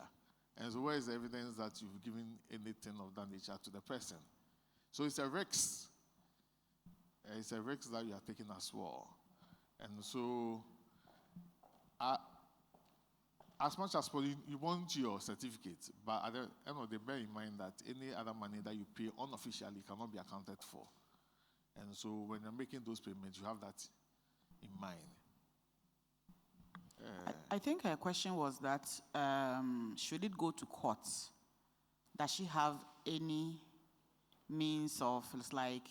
Speaker 1: And so where is the evidence that you've given anything of that nature to the person? So it's a risk. It's a risk that you are taking as well. And so as much as possible, you want your certificate, but at the end of the day, bear in mind that any other money that you pay unofficially cannot be accounted for. And so when you're making those payments, you have that in mind.
Speaker 3: I think her question was that should it go to court does she have any means of, it's like,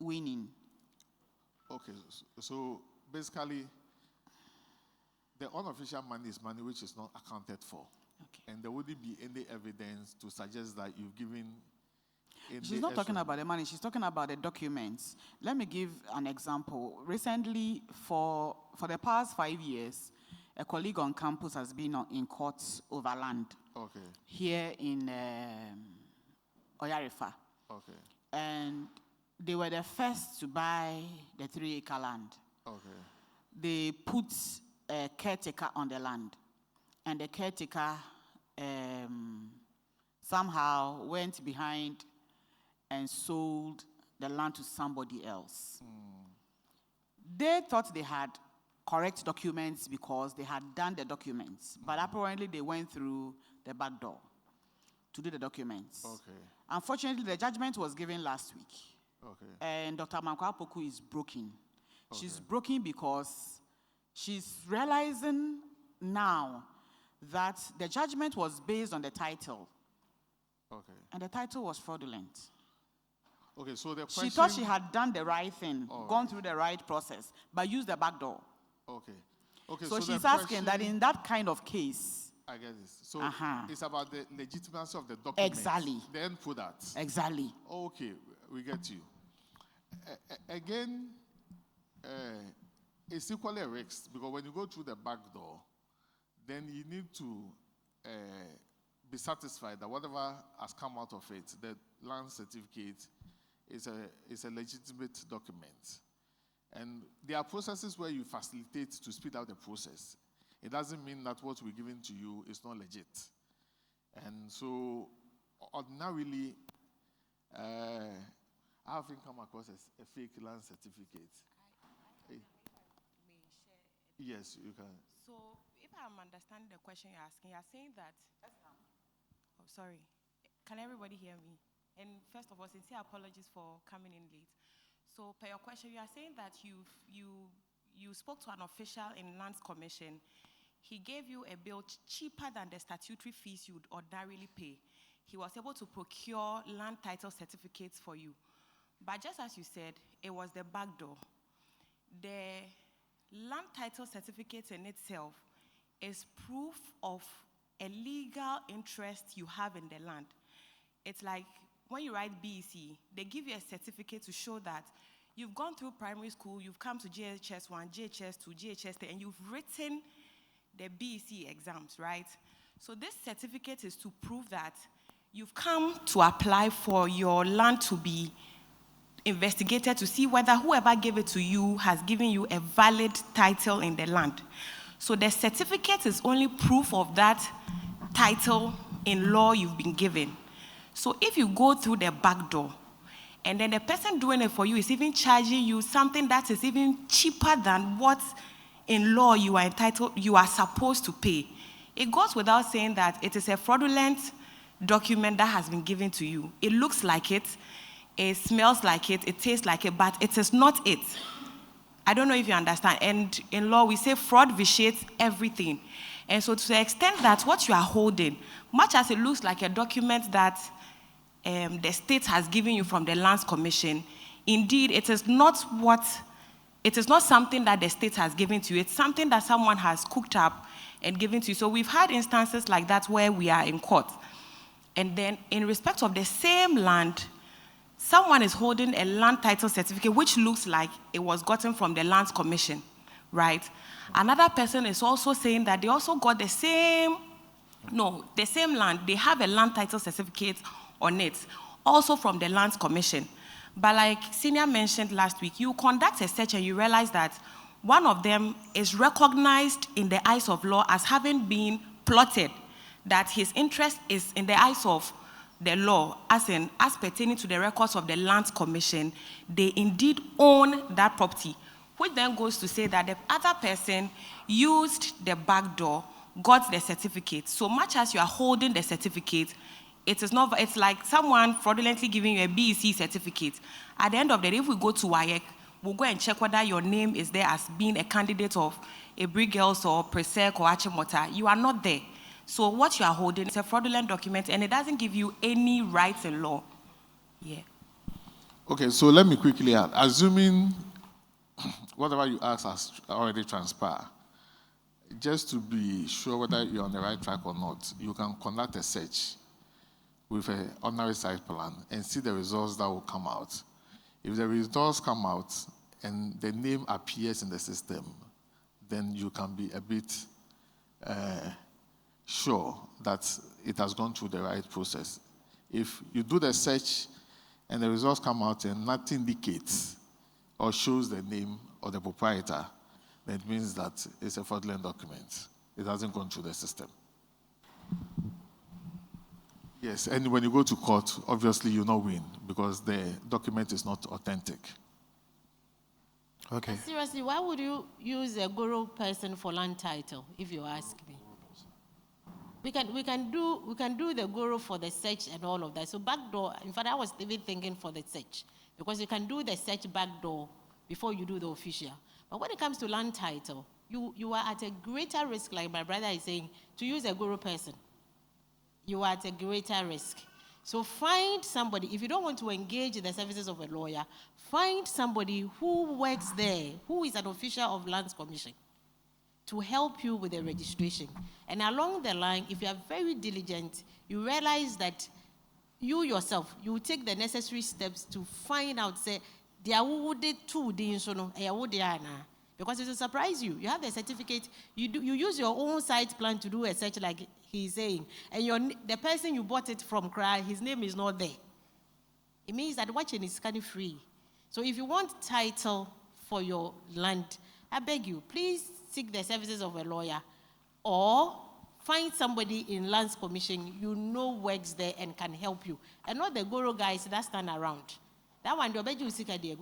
Speaker 3: winning?
Speaker 1: Okay, so basically, the unofficial money is money which is not accounted for.
Speaker 3: Okay.
Speaker 1: And there wouldn't be any evidence to suggest that you've given any
Speaker 3: She's not talking about the money, she's talking about the documents. Let me give an example. Recently, for the past 5 years, a colleague on campus has been in court over land.
Speaker 1: Okay.
Speaker 3: Here in Oyarifa.
Speaker 1: Okay.
Speaker 3: And they were the first to buy the 3-acre land.
Speaker 1: Okay.
Speaker 3: They put a caretaker on the land. And the caretaker somehow went behind and sold the land to somebody else. They thought they had correct documents because they had done the documents. But apparently they went through the back door to do the documents.
Speaker 1: Okay.
Speaker 3: Unfortunately, the judgment was given last week.
Speaker 1: Okay.
Speaker 3: And Dr. Mankwa Apoku is broken.
Speaker 1: Okay.
Speaker 3: She's broken because she's realizing now that the judgment was based on the title.
Speaker 1: Okay.
Speaker 3: And the title was fraudulent.
Speaker 1: Okay, so the question...
Speaker 3: She thought she had done the right thing,
Speaker 1: All
Speaker 3: gone
Speaker 1: right.
Speaker 3: through the right process, but used the back door.
Speaker 1: Okay. Okay,
Speaker 3: So
Speaker 1: the
Speaker 3: she's asking that
Speaker 1: question-
Speaker 3: in that kind of case,
Speaker 1: I get this. So
Speaker 3: Uh-huh.
Speaker 1: it's about the legitimacy of the document.
Speaker 3: Exactly.
Speaker 1: The end product.
Speaker 3: exactly.
Speaker 1: Okay, we get you. Again, it's equally a risk because when you go through the back door, then you need to be satisfied that whatever has come out of it, the land certificate, is a legitimate document. And there are processes where you facilitate to speed up the process. It doesn't mean that what we're giving to you is not legit. And so, ordinarily, I haven't come across a fake land certificate. Yes, you can.
Speaker 10: So, if I'm understanding the question you're saying that. Oh, sorry. Can everybody hear me? And first of all, sincere apologies for coming in late. So, per your question, you are saying that you spoke to an official in Lands Commission. He gave you a bill cheaper than the statutory fees you would ordinarily pay. He was able to procure land title certificates for you. But just as you said, it was the back door. The land title certificate in itself is proof of a legal interest you have in the land. It's like when you write BEC, they give you a certificate to show that you've gone through primary school, you've come to JHS 1, JHS 2, JHS 3, and you've written the BEC exams, right? So this certificate is to prove that you've come to apply for your land to be investigated to see whether whoever gave it to you has given you a valid title in the land. So the certificate is only proof of that title in law you've been given. So if you go through the back door, and then the person doing it for you is even charging you something that is even cheaper than what in law you are supposed to pay, it goes without saying that it is a fraudulent document that has been given to you. It looks like it smells like it tastes like it, but it is not it. I don't know if you understand. And in law, we say fraud vitiates everything. And so to the extent that what you are holding, much as it looks like a document that the state has given you from the Lands Commission, indeed, it is not something that the state has given to you. It's something that someone has cooked up and given to you. So we've had instances like that where we are in court. And then in respect of the same land, someone is holding a land title certificate which looks like it was gotten from the Lands Commission, right? Another person is also saying that they also got the same land. They have a land title certificate on it, also from the Lands Commission. But like Senior mentioned last week, you conduct a search and you realize that one of them is recognized in the eyes of law as having been plotted, that his interest is in the eyes of the law, as pertaining to the records of the Lands Commission, they indeed own that property, which then goes to say that the other person used the back door, got the certificate. So much as you are holding the certificate, it's like someone fraudulently giving you a BEC certificate. At the end of the day, if we go to WAEC, we'll go and check whether your name is there as being a candidate of a Girls or Presec or Achimota. You are not there.
Speaker 12: So what you are holding is a fraudulent document, and it doesn't give you any rights in law. Yeah.
Speaker 1: Okay, so let me quickly add. Assuming whatever you ask has already transpired, just to be sure whether you're on the right track or not, you can conduct a search with an ordinary site plan and see the results that will come out. If the results come out and the name appears in the system, then you can be a bit sure that it has gone through the right process. If you do the search and the results come out and nothing indicates or shows the name of the proprietor, then it means that it's a fraudulent document. It hasn't gone through the system. Yes, and when you go to court, obviously you not win because the document is not authentic.
Speaker 10: Okay. Seriously, why would you use a guru person for land title, if you ask me? We can do the guru for the search and all of that. So backdoor, in fact, I was even thinking for the search, because you can do the search backdoor before you do the official. But when it comes to land title, you are at a greater risk, like my brother is saying, to use a guru person. You are at a greater risk. So find somebody, if you don't want to engage in the services of a lawyer, find somebody who works there, who is an official of Lands Commission, to help you with the registration. And along the line, if you are very diligent, you realize that you yourself, you take the necessary steps to find out, say, because it will surprise you. You have the certificate, you use your own site plan to do a search like he's saying, and the person you bought it from, his name is not there. It means that watching is kind of free. So if you want title for your land, I beg you, please seek the services of a lawyer or find somebody in Lands Commission you know works there and can help you. And not the guru guys that stand around. That one, I beg you, seek a deal.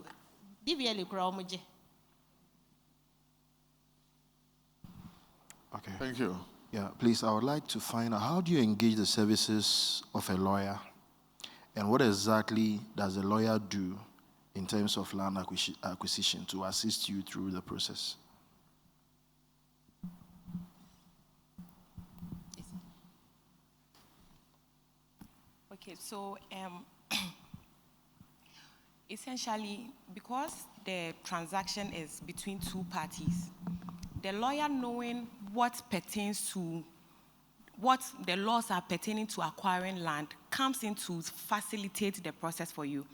Speaker 13: Okay.
Speaker 1: Thank you.
Speaker 13: Yeah, please, I would like to find out, how do you engage the services of a lawyer? And what exactly does a lawyer do in terms of land acquisition to assist you through the process?
Speaker 12: Okay, so essentially, because the transaction is between two parties, the lawyer knowing what pertains to, what the laws are pertaining to acquiring land comes in to facilitate the process for you.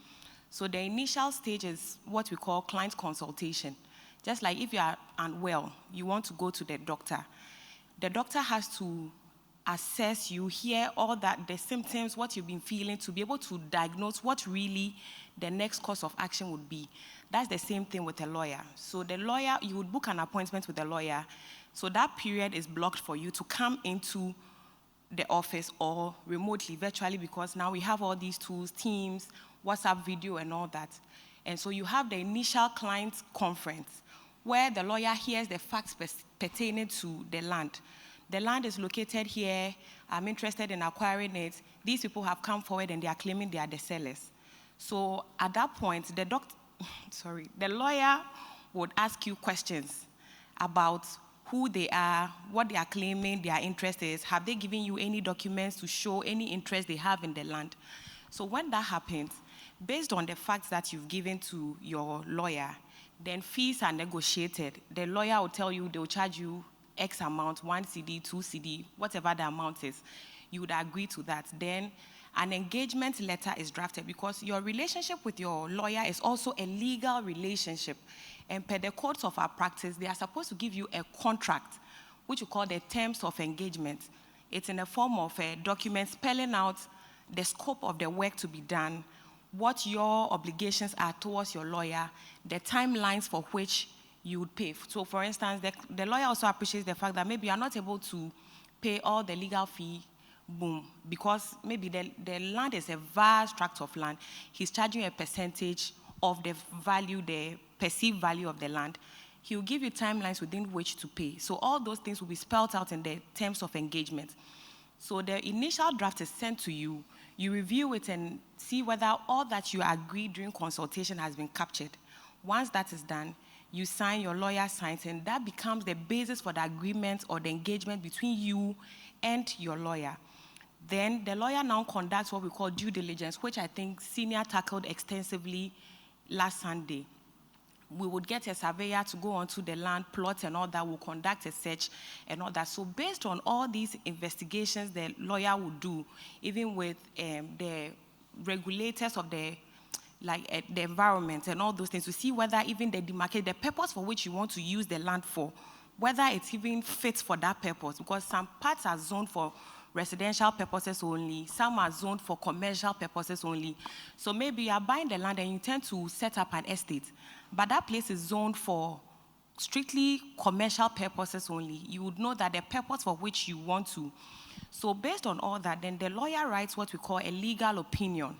Speaker 12: So the initial stage is what we call client consultation. Just like if you are unwell, you want to go to the doctor has to assess you, hear all that, the symptoms, what you've been feeling, to be able to diagnose what really the next course of action would be. That's the same thing with a lawyer. So the lawyer, you would book an appointment with a lawyer. So that period is blocked for you to come into the office or remotely, virtually, because now we have all these tools, Teams, WhatsApp video, and all that. And so you have the initial client conference where the lawyer hears the facts pertaining to the land. The land is located here. I'm interested in acquiring it. These people have come forward and they are claiming they are the sellers. So at that point, the lawyer would ask you questions about who they are, what they are claiming, their interest is. Have they given you any documents to show any interest they have in the land? So when that happens, based on the facts that you've given to your lawyer, then fees are negotiated. The lawyer will tell you, they'll charge you X amount, 1 CD, 2 CD, whatever the amount is. You would agree to that. Then an engagement letter is drafted, because your relationship with your lawyer is also a legal relationship. And per the codes of our practice, they are supposed to give you a contract, which we call the terms of engagement. It's in the form of a document spelling out the scope of the work to be done, what your obligations are towards your lawyer, the timelines for which you would pay. So for instance, the lawyer also appreciates the fact that maybe you are not able to pay all the legal fee, boom, because maybe the land is a vast tract of land. He's charging a percentage of the value, the perceived value of the land. He will give you timelines within which to pay. So all those things will be spelled out in the terms of engagement. So the initial draft is sent to you. You review it and see whether all that you agreed during consultation has been captured. Once that is done, you sign, your lawyer signs, and that becomes the basis for the agreement or the engagement between you and your lawyer. Then the lawyer now conducts what we call due diligence, which I think Senior tackled extensively last Sunday. We would get a surveyor to go onto the land plot and all that. We'll conduct a search and all that. So based on all these investigations the lawyer would do, even with the regulators of the environment and all those things, to see whether even the demarcate, the purpose for which you want to use the land for, whether it's even fits for that purpose, because some parts are zoned for residential purposes only, some are zoned for commercial purposes only. So maybe you are buying the land and you intend to set up an estate, but that place is zoned for strictly commercial purposes only. You would know that the purpose for which you want to. So based on all that, then the lawyer writes what we call a legal opinion,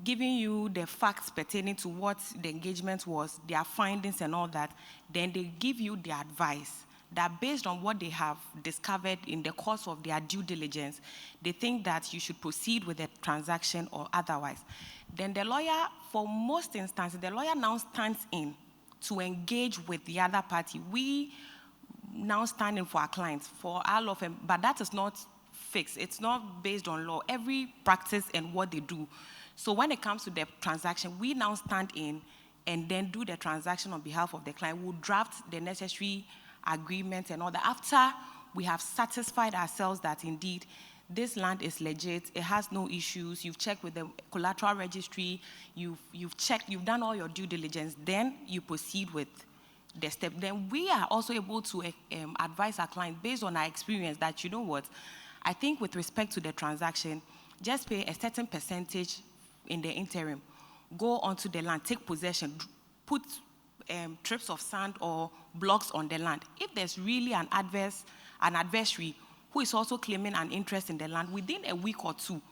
Speaker 12: giving you the facts pertaining to what the engagement was, their findings and all that. Then they give you the advice that based on what they have discovered in the course of their due diligence, they think that you should proceed with the transaction or otherwise. Then the lawyer, for most instances, the lawyer now stands in to engage with the other party. We now stand in for our clients, for our law firm, but that is not fixed. It's not based on law. Every practice and what they do. So when it comes to the transaction, we now stand in and then do the transaction on behalf of the client. We'll draft the necessary agreement and all that. After we have satisfied ourselves that indeed this land is legit, it has no issues, you've checked with the collateral registry, you've checked, you've done all your due diligence, then you proceed with the step. Then we are also able to advise our client based on our experience that, you know what, I think with respect to the transaction, just pay a certain percentage in the interim, go onto the land, take possession, put trips of sand or blocks on the land. If there's really an adversary who is also claiming an interest in the land, within a week or two,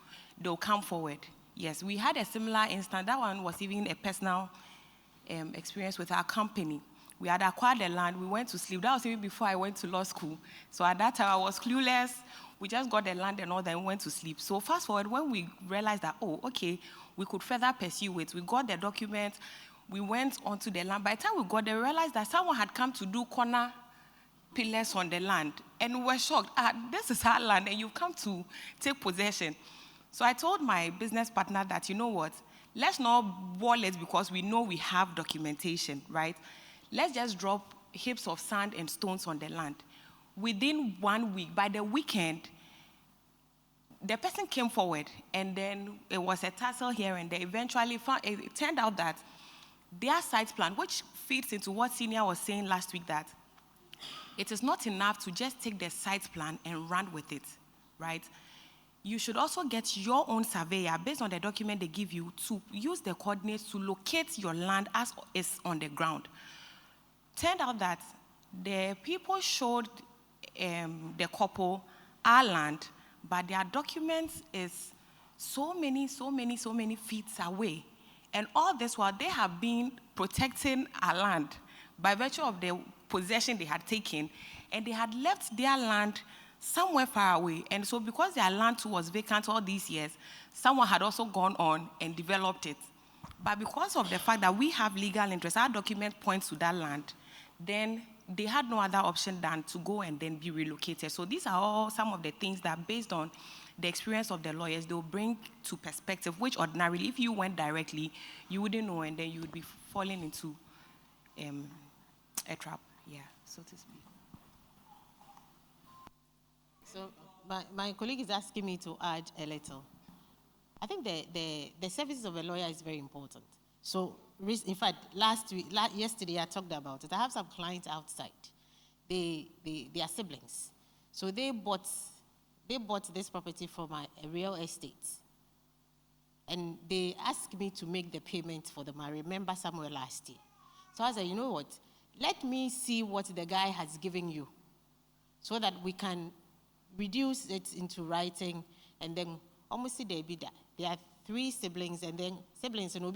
Speaker 12: they'll come forward. Yes, we had a similar instance. That one was even a personal experience with our company. We had acquired the land. We went to sleep. That was even before I went to law school. So at that time, I was clueless. We just got the land and all that and went to sleep. So fast forward, when we realized that, oh, okay, we could further pursue it. We got the document. We went onto the land. By the time we got there, we realized that someone had come to do corner pillars on the land. And we were shocked. This is our land, and you've come to take possession. So I told my business partner that, you know what, let's not wall it because we know we have documentation, right? Let's just drop heaps of sand and stones on the land. Within 1 week, by the weekend, the person came forward, and then it was a tussle here and there. Eventually, it turned out that their site plan, which fits into what Senior was saying last week, that it is not enough to just take the site plan and run with it, right? You should also get your own surveyor, based on the document they give you, to use the coordinates to locate your land as is on the ground. Turned out that the people showed the couple our land, but their documents is so many feet away. And all this while they have been protecting our land by virtue of the possession they had taken, and they had left their land somewhere far away. And so because their land too was vacant all these years, someone had also gone on and developed it. But because of the fact that we have legal interest, our document points to that land, then they had no other option than to go and then be relocated. So these are all some of the things that, based on the experience of the lawyers, they'll bring to perspective, which ordinarily, if you went directly, you wouldn't know, and then you would be falling into a trap, yeah, so to speak.
Speaker 10: So my colleague is asking me to add a little. I think the services of a lawyer is very important. So, in fact, yesterday I talked about it. I have some clients outside. They are siblings. So they bought this property from a real estate. And they asked me to make the payment for them. I remember somewhere last year. So I said, you know what? Let me see what the guy has given you so that we can reduce it into writing, and then almost see there are 3 siblings, and then siblings, and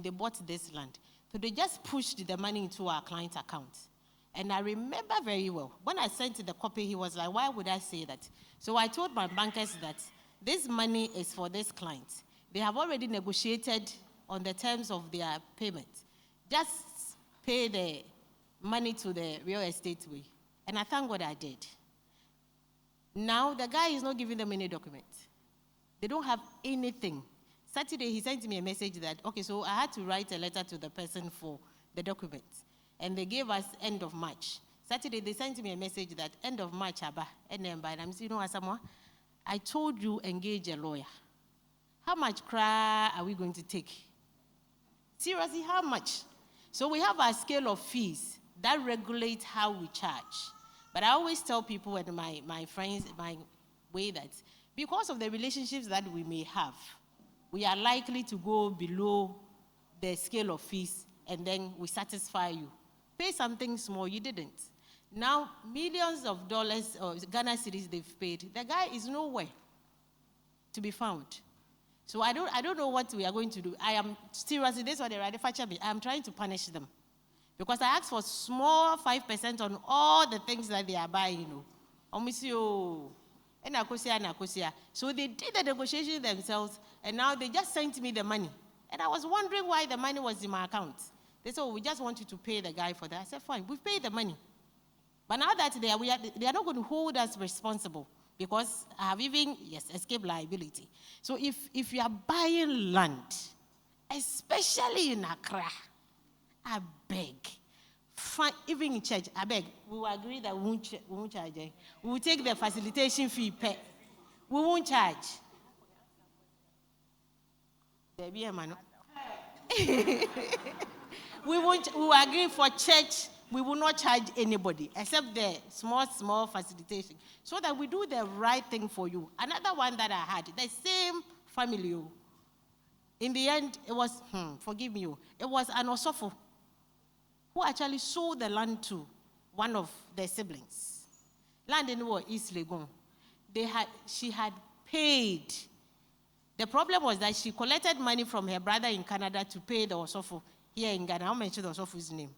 Speaker 10: they bought this land. So they just pushed the money into our client's account. And I remember very well, when I sent the copy, he was like, why would I say that? So I told my bankers that this money is for this client. They have already negotiated on the terms of their payment. Just pay the money to the real estate way. And I thank God I did. Now, the guy is not giving them any documents. They don't have anything. Saturday, he sent me a message that, okay, so I had to write a letter to the person for the documents. And they gave us end of March. Saturday, they sent me a message that end of March, and I'm saying, you know, Asamoah, I told you engage a lawyer. How much cry are we going to take? Seriously, how much? So we have a scale of fees that regulate how we charge. But I always tell people and my friends, my way, that because of the relationships that we may have, we are likely to go below the scale of fees, and then we satisfy you. Pay something small, you didn't. Now, millions of dollars or Ghana cedis they've paid. The guy is nowhere to be found. So I don't know what we are going to do. I am seriously, this is what they radify me. I am trying to punish them. Because I asked for small 5% on all the things that they are buying, you know. So they did the negotiation themselves, and now they just sent me the money. And I was wondering why the money was in my account. They said, oh, we just want you to pay the guy for that. I said, fine, we've paid the money. But now that they are not going to hold us responsible, because I have even, escaped liability. So if you are buying land, especially in Accra, I beg, even in church, I beg, we will agree that we won't charge. We will take the facilitation fee. We won't charge. We will agree for church. We will not charge anybody except the small facilitation, so that we do the right thing for you. Another one that I had, the same family. In the end, it was, forgive me, it was an Osofo who actually sold the land to one of their siblings. Land in East Legon. She had paid. The problem was that she collected money from her brother in Canada to pay the Osofo here in Ghana. I'll mention the Osofo's name.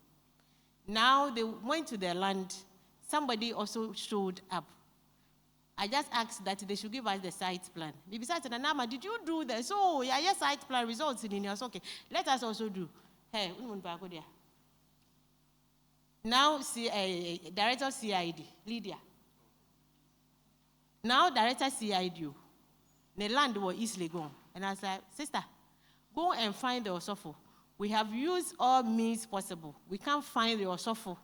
Speaker 10: Now they went to their land. Somebody also showed up. I just asked that they should give us the site plan. Besides, Nama, did you do this? Oh, yeah, yes, site plan results in yours. Okay, let us also do. Hey, now, Director CID, Lydia. Now, Director CID, the land was East Legon. And I said, sister, go and find the Osofo. We have used all means possible. We can't find the Osofo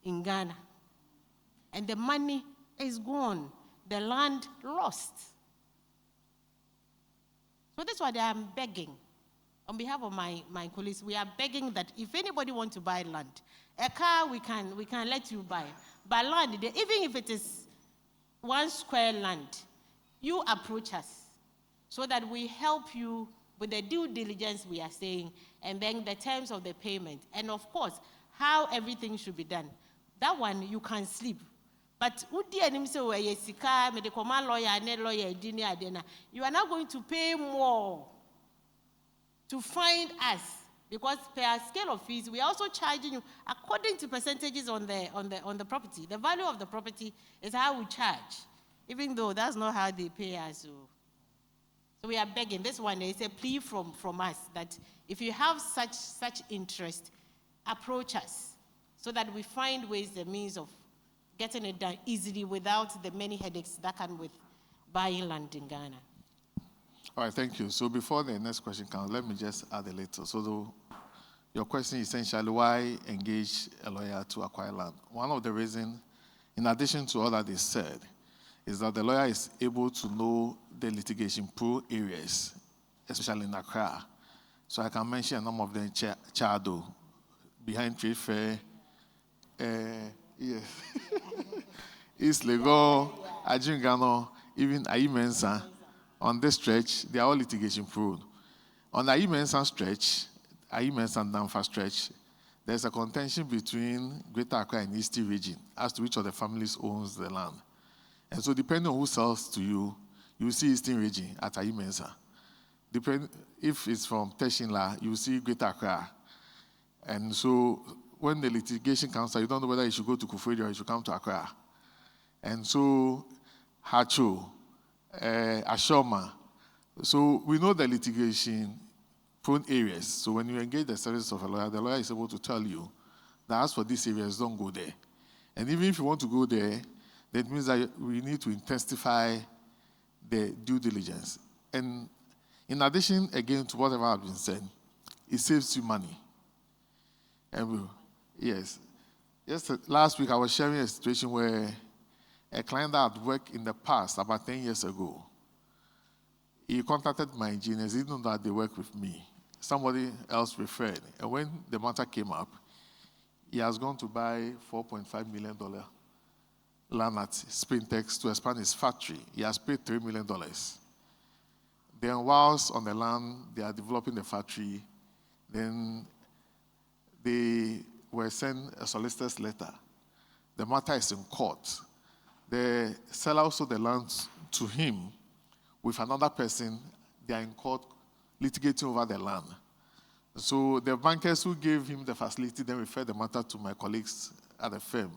Speaker 10: in Ghana. And the money is gone. The land lost. So that's why I am begging. On behalf of my colleagues, we are begging that if anybody wants to buy land, a car we can let you buy. But land, even if it is 1 square land, you approach us so that we help you with the due diligence we are saying, and then the terms of the payment, and of course, how everything should be done. That one, you can sleep. But you are not going to pay more to find us, because per scale of fees, we are also charging you according to percentages on the property. The value of the property is how we charge, even though that's not how they pay us. So we are begging. This one is a plea from us that if you have such interest, approach us so that we find ways and means of getting it done easily without the many headaches that come with buying land in Ghana.
Speaker 1: All right, thank you. So before the next question comes, let me just add a little. So your question is essentially why engage a lawyer to acquire land? One of the reasons, in addition to all that is said, is that the lawyer is able to know the litigation pool areas, especially in Accra. So I can mention a number of them: Chado, behind Trade Fair, yes, East Legon, Ajungano, even Ayimensa. On this stretch, they are all litigation prone. On the Ayimensa stretch, Ayimensa and Namfa stretch, there's a contention between Greater Accra and Eastern region as to which of the families owns the land. And so depending on who sells to you, you see Eastern region at Ayimensa. If it's from Teshinla, you see Greater Accra. And so when the litigation comes out, you don't know whether you should go to Kufedi or you should come to Accra. And so Hacho, Ashoma. So we know the litigation prone areas. So when you engage the service of a lawyer, the lawyer is able to tell you that as for these areas, don't go there. And even if you want to go there, that means that we need to intensify the due diligence. And in addition, again, to whatever I've been said, it saves you money. And yes. Last week I was sharing a situation where a client that had worked in the past, about 10 years ago, he contacted my engineers, even though that they work with me. Somebody else referred. And when the matter came up, he has gone to buy $4.5 million land at Sprintex to expand his factory. He has paid $3 million. Then whilst on the land, they are developing the factory, then they were sent a solicitor's letter. The matter is in court. The seller sold the land to him with another person. They are in court litigating over the land. So the bankers who gave him the facility then referred the matter to my colleagues at the firm.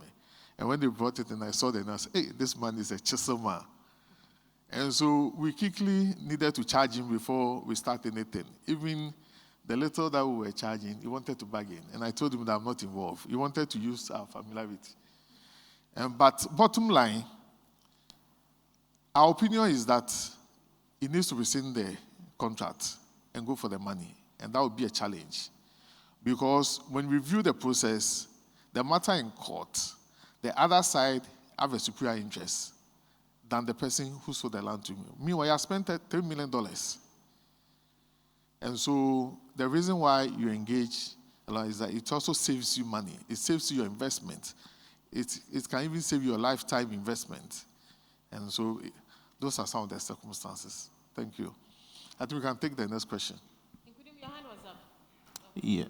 Speaker 1: And when they brought it in, I saw them and I said, hey, this man is a chisel man. And so we quickly needed to charge him before we start anything. Even the little that we were charging, he wanted to bargain. And I told him that I'm not involved. He wanted to use our familiarity. But bottom line, our opinion is that he needs to rescind the contract and go for the money. And that would be a challenge. Because when we review the process, the matter in court, the other side have a superior interest than the person who sold the land to me. Meanwhile, I spent $3 million. And so the reason why you engage is that it also saves you money. It saves you your investment. It can even save you your lifetime investment. And so those are some of the circumstances. Thank you. I think we can take the next question.
Speaker 10: Your hand was up.
Speaker 14: Yes,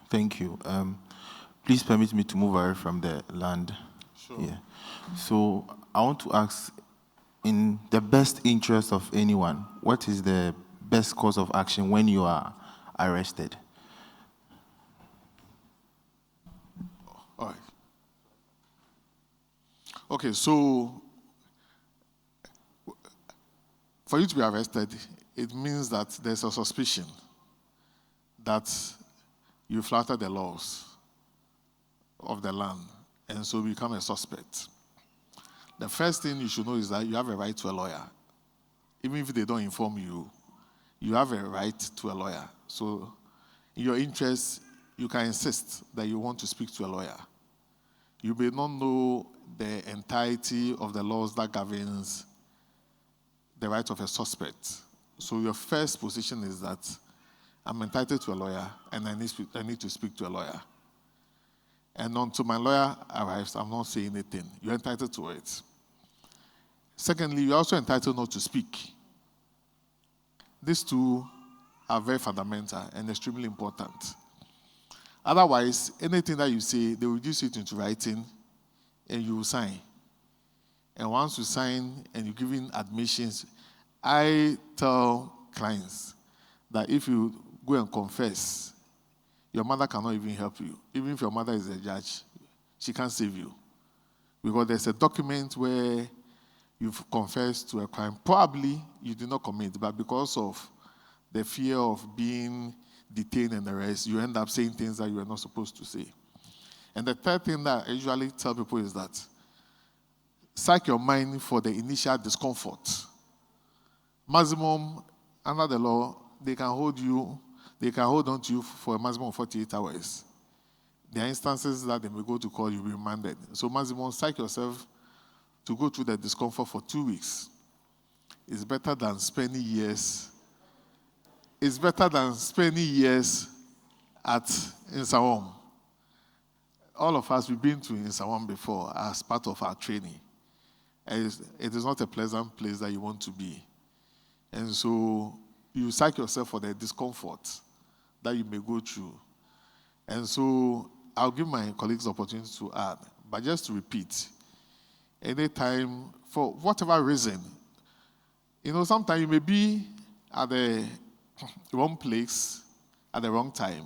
Speaker 14: thank you. Please permit me to move away from the land.
Speaker 1: Sure.
Speaker 14: Yeah. So I want to ask, in the best interest of anyone, what is the best course of action when you are arrested?
Speaker 1: All right. Okay, so for you to be arrested, it means that there's a suspicion that you flouted the laws of the land, and so become a suspect. The first thing you should know is that you have a right to a lawyer. Even if they don't inform you, you have a right to a lawyer. So in your interest, you can insist that you want to speak to a lawyer. You may not know the entirety of the laws that governs the right of a suspect. So your first position is that I'm entitled to a lawyer and I need to speak to a lawyer. And until my lawyer arrives, I'm not saying anything. You're entitled to it. Secondly, you're also entitled not to speak. These two are very fundamental and extremely important. Otherwise, anything that you say, they will reduce it into writing and you will sign. And once you sign and you're giving admissions, I tell clients that if you go and confess, your mother cannot even help you. Even if your mother is a judge, she can't save you. Because there's a document where you've confessed to a crime. Probably you did not commit, but because of the fear of being detained and the rest, you end up saying things that you are not supposed to say. And the third thing that I usually tell people is that sack your mind for the initial discomfort. Maximum, under the law, they can hold on to you for a maximum of 48 hours. There are instances that they may go to court, you'll be remanded. So maximum, sack yourself to go through the discomfort for 2 weeks. It's better than spending years. It's better than spending years in Sawam. All of us, we've been to Sawam before as part of our training. And it is not a pleasant place that you want to be. And so you sack yourself for the discomfort that you may go through. And so I'll give my colleagues the opportunity to add. But just to repeat, anytime, for whatever reason, sometimes you may be at the wrong place at the wrong time,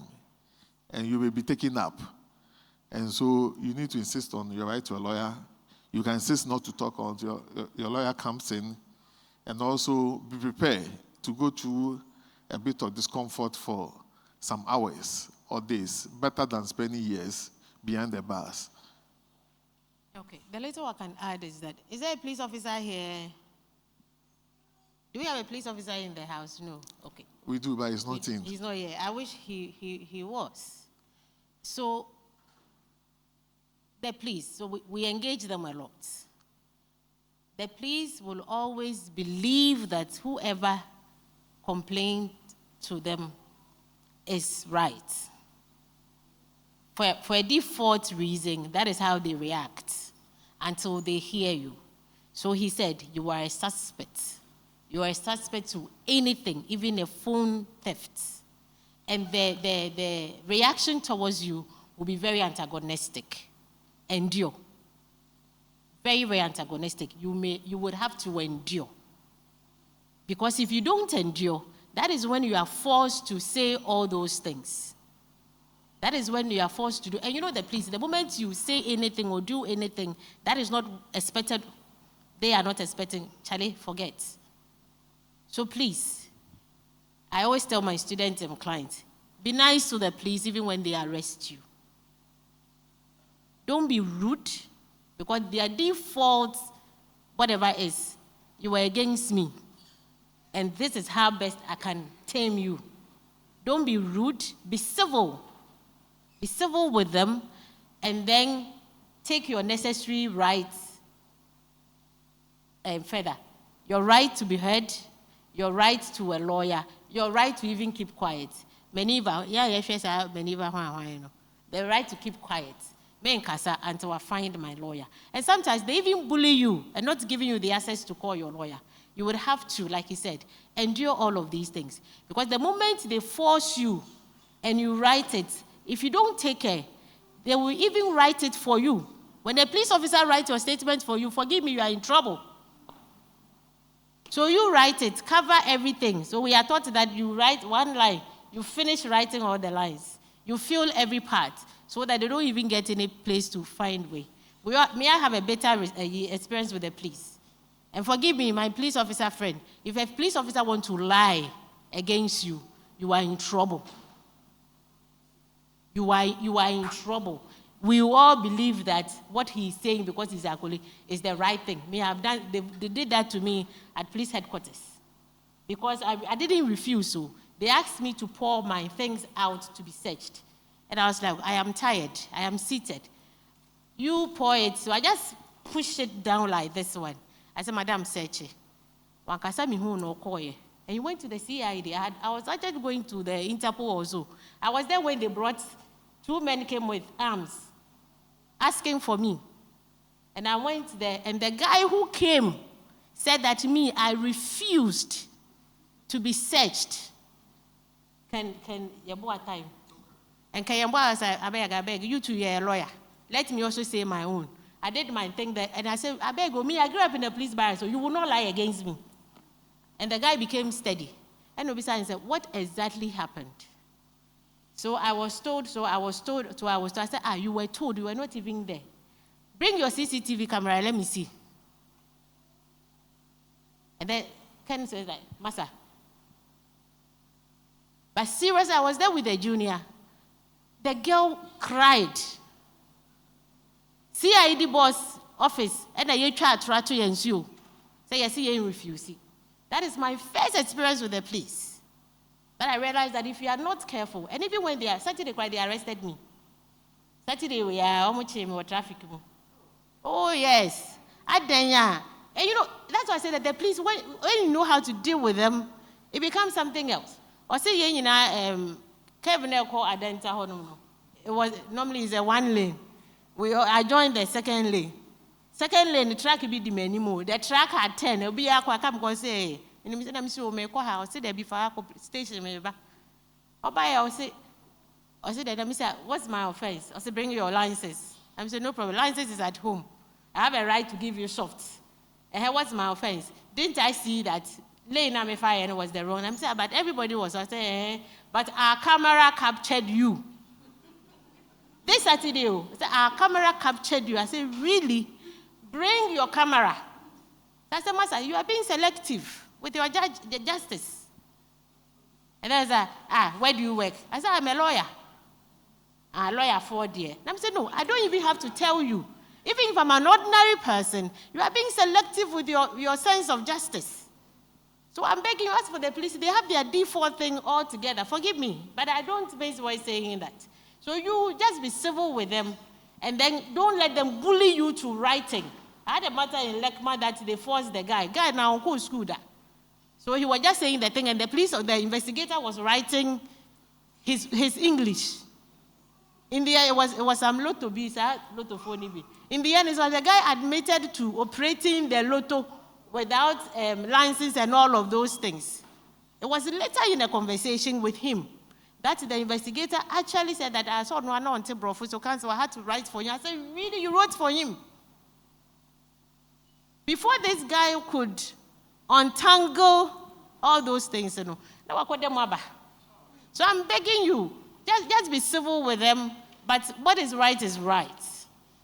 Speaker 1: and you may be taken up. And so you need to insist on your right to a lawyer. You can insist not to talk until your lawyer comes in, and also be prepared to go through a bit of discomfort for some hours or days, better than spending years behind the bars.
Speaker 10: Okay, the little I can add is that, is there a police officer here? Do we have a police officer in the house? No. Okay.
Speaker 1: We do, but he's not in.
Speaker 10: He's not here. I wish he was. So, the police, so we engage them a lot. The police will always believe that whoever complained to them is right. For a default reason, that is how they react until they hear you. So he said, you are a suspect. You are a suspect to anything, even a phone theft. And the reaction towards you will be very antagonistic. Endure. Very, very antagonistic. You would have to endure. Because if you don't endure, that is when you are forced to say all those things. That is when you are forced to do. And you know the police, the moment you say anything or do anything, that is not expected. They are not expecting. Charlie, forget. So please, I always tell my students and clients, be nice to the police even when they arrest you. Don't be rude, because their default, whatever is, you were against me. And this is how best I can tame you. Don't be rude, be civil. Be civil with them, and then take your necessary rights further. Your right to be heard, your right to a lawyer, your right to even keep quiet. The right to keep quiet. Until I find my lawyer. And sometimes they even bully you and not giving you the access to call your lawyer. You would have to, like he said, endure all of these things. Because the moment they force you and you write it, if you don't take care, they will even write it for you. When a police officer writes your statement for you, forgive me, you are in trouble. So you write it, cover everything. So we are taught that you write one line, you finish writing all the lines. You fill every part so that they don't even get any place to find way. May I have a better experience with the police? And forgive me, my police officer friend, if a police officer wants to lie against you, you are in trouble. You are in trouble. We all believe that what he's saying, because he's a colleague, is the right thing. They did that to me at police headquarters. Because I didn't refuse, so they asked me to pour my things out to be searched. And I was like, I am tired. I am seated. You pour it. So I just pushed it down like this one. I said, Madam, search it. And he went to the CID. I was actually going to the Interpol also. I was there when they brought 2 men came with arms, asking for me. And I went there, and the guy who came said that to me, I refused to be searched. Can you have time? And can you I beg, you two, you're a lawyer. Let me also say my own. I did my thing there, and I said, I beg you, I grew up in a police barrack, so you will not lie against me. And the guy became steady. And Obisa said, what exactly happened? So I was told, I said, you were told, you were not even there. Bring your CCTV camera, let me see. And then Ken says, like, Massa. But seriously, I was there with the junior. The girl cried. CID boss office, and I try to ensure. Say, yes, he ain't refusing. That is my first experience with the police. But I realized that if you are not careful, and even when Saturday, they arrested me. Saturday, we are almost in traffic. Oh, yes. And you know, that's why I say that the police, when you know how to deal with them, it becomes something else. Or say, Kevin called Adenta. It was normally it's a 1 lane. I joined the 2nd lane. 2nd lane, the track be the many. The track had 10. It'll be a come go say, and I'm sure me call her, say there before station me back. I say that I say, what's my offense? I say, bring your license. I say, no problem. License is at home. I have a right to give you soft. And what's my offense? Didn't I see that lane I'm fire and was the wrong? I'm saying, but everybody was. I say, but our camera captured you. This Saturday, our camera captured you. I said, really? Bring your camera. I said, Master, you are being selective with your justice. And I said, where do you work? I said, I'm a lawyer. A lawyer for dear. And I said, no, I don't even have to tell you. Even if I'm an ordinary person, you are being selective with your sense of justice. So I'm begging you, ask for the police. They have their default thing all together. Forgive me, but I don't base why saying that. So you just be civil with them, and then don't let them bully you to writing. I had a matter in Lekma that they forced the guy. Guy now go school that. So he was just saying the thing, and the police or the investigator was writing his English. In the end, it was some lotto B, lotto phony B. In the end, it was the guy admitted to operating the lotto without license and all of those things. It was later in a conversation with him that the investigator actually said that I saw no one until Professor Council, I had to write for you. I said, really, you wrote for him? Before this guy could untangle all those things, you know. So I'm begging you, just be civil with them, but what is right,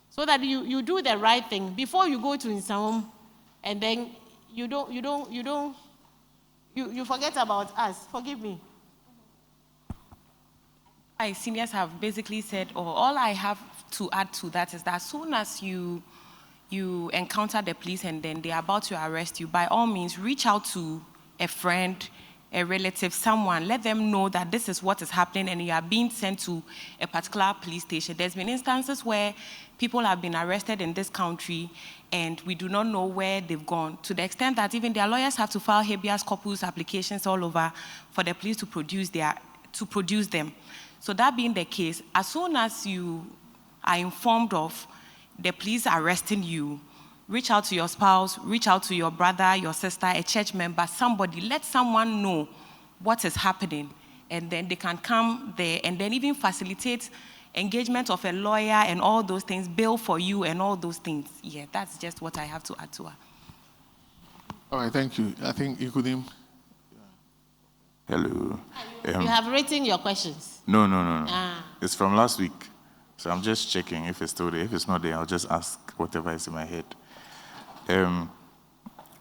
Speaker 10: so that you do the right thing before you go to Insamum, and then you forget about us. Forgive me.
Speaker 12: My seniors have basically said, or all I have to add to that is that as soon as you encounter the police and then they're about to arrest you, by all means, reach out to a friend, a relative, someone, let them know that this is what is happening and you are being sent to a particular police station. There's been instances where people have been arrested in this country and we do not know where they've gone, to the extent that even their lawyers have to file habeas corpus applications all over for the police to produce them. So that being the case, as soon as you are informed of the police arresting you, reach out to your spouse, reach out to your brother, your sister, a church member, somebody, let someone know what is happening. And then they can come there and then even facilitate engagement of a lawyer and all those things, bail for you and all those things. Yeah, that's just what I have to add to her.
Speaker 1: All right, thank you. I think you could.
Speaker 14: Hello.
Speaker 10: You have written your questions.
Speaker 14: No. It's from last week. So I'm just checking if it's still there. If it's not there, I'll just ask whatever is in my head.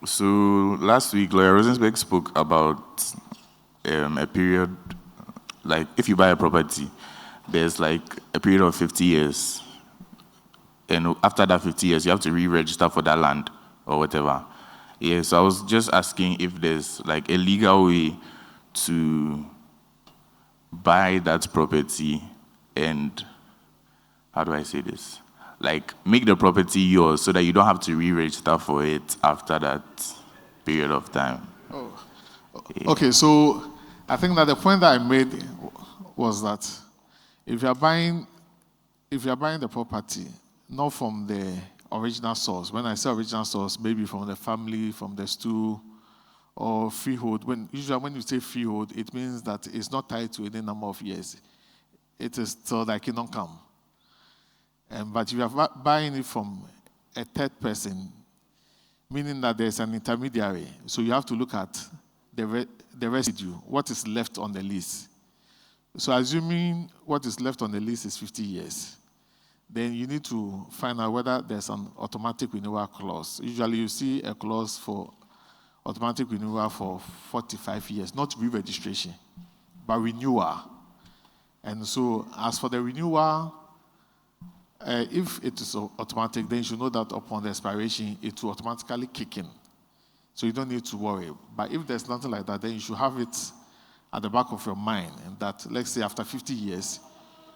Speaker 14: So last week, Lawyer Rosensberg spoke about a period, like if you buy a property, there's like a period of 50 years. And after that 50 years, you have to re-register for that land or whatever. Yeah, so I was just asking if there's like a legal way to buy that property and, how do I say this? Like, make the property yours so that you don't have to re-register for it after that period of time.
Speaker 1: Oh. Okay, so I think that the point that I made was that if you are buying the property, not from the original source, when I say original source, maybe from the family, from the stool, or freehold. Usually when you say freehold, it means that it's not tied to any number of years. It is till the kingdom come. But if you are buying it from a third person, meaning that there's an intermediary, so you have to look at the residue, what is left on the lease. So assuming what is left on the lease is 50 years, then you need to find out whether there's an automatic renewal clause. Usually you see a clause for automatic renewal for 45 years, not re-registration, but renewal. And so as for the renewal, if it is automatic, then you should know that upon the expiration, it will automatically kick in. So you don't need to worry. But if there's nothing like that, then you should have it at the back of your mind, and that, let's say, after 50 years,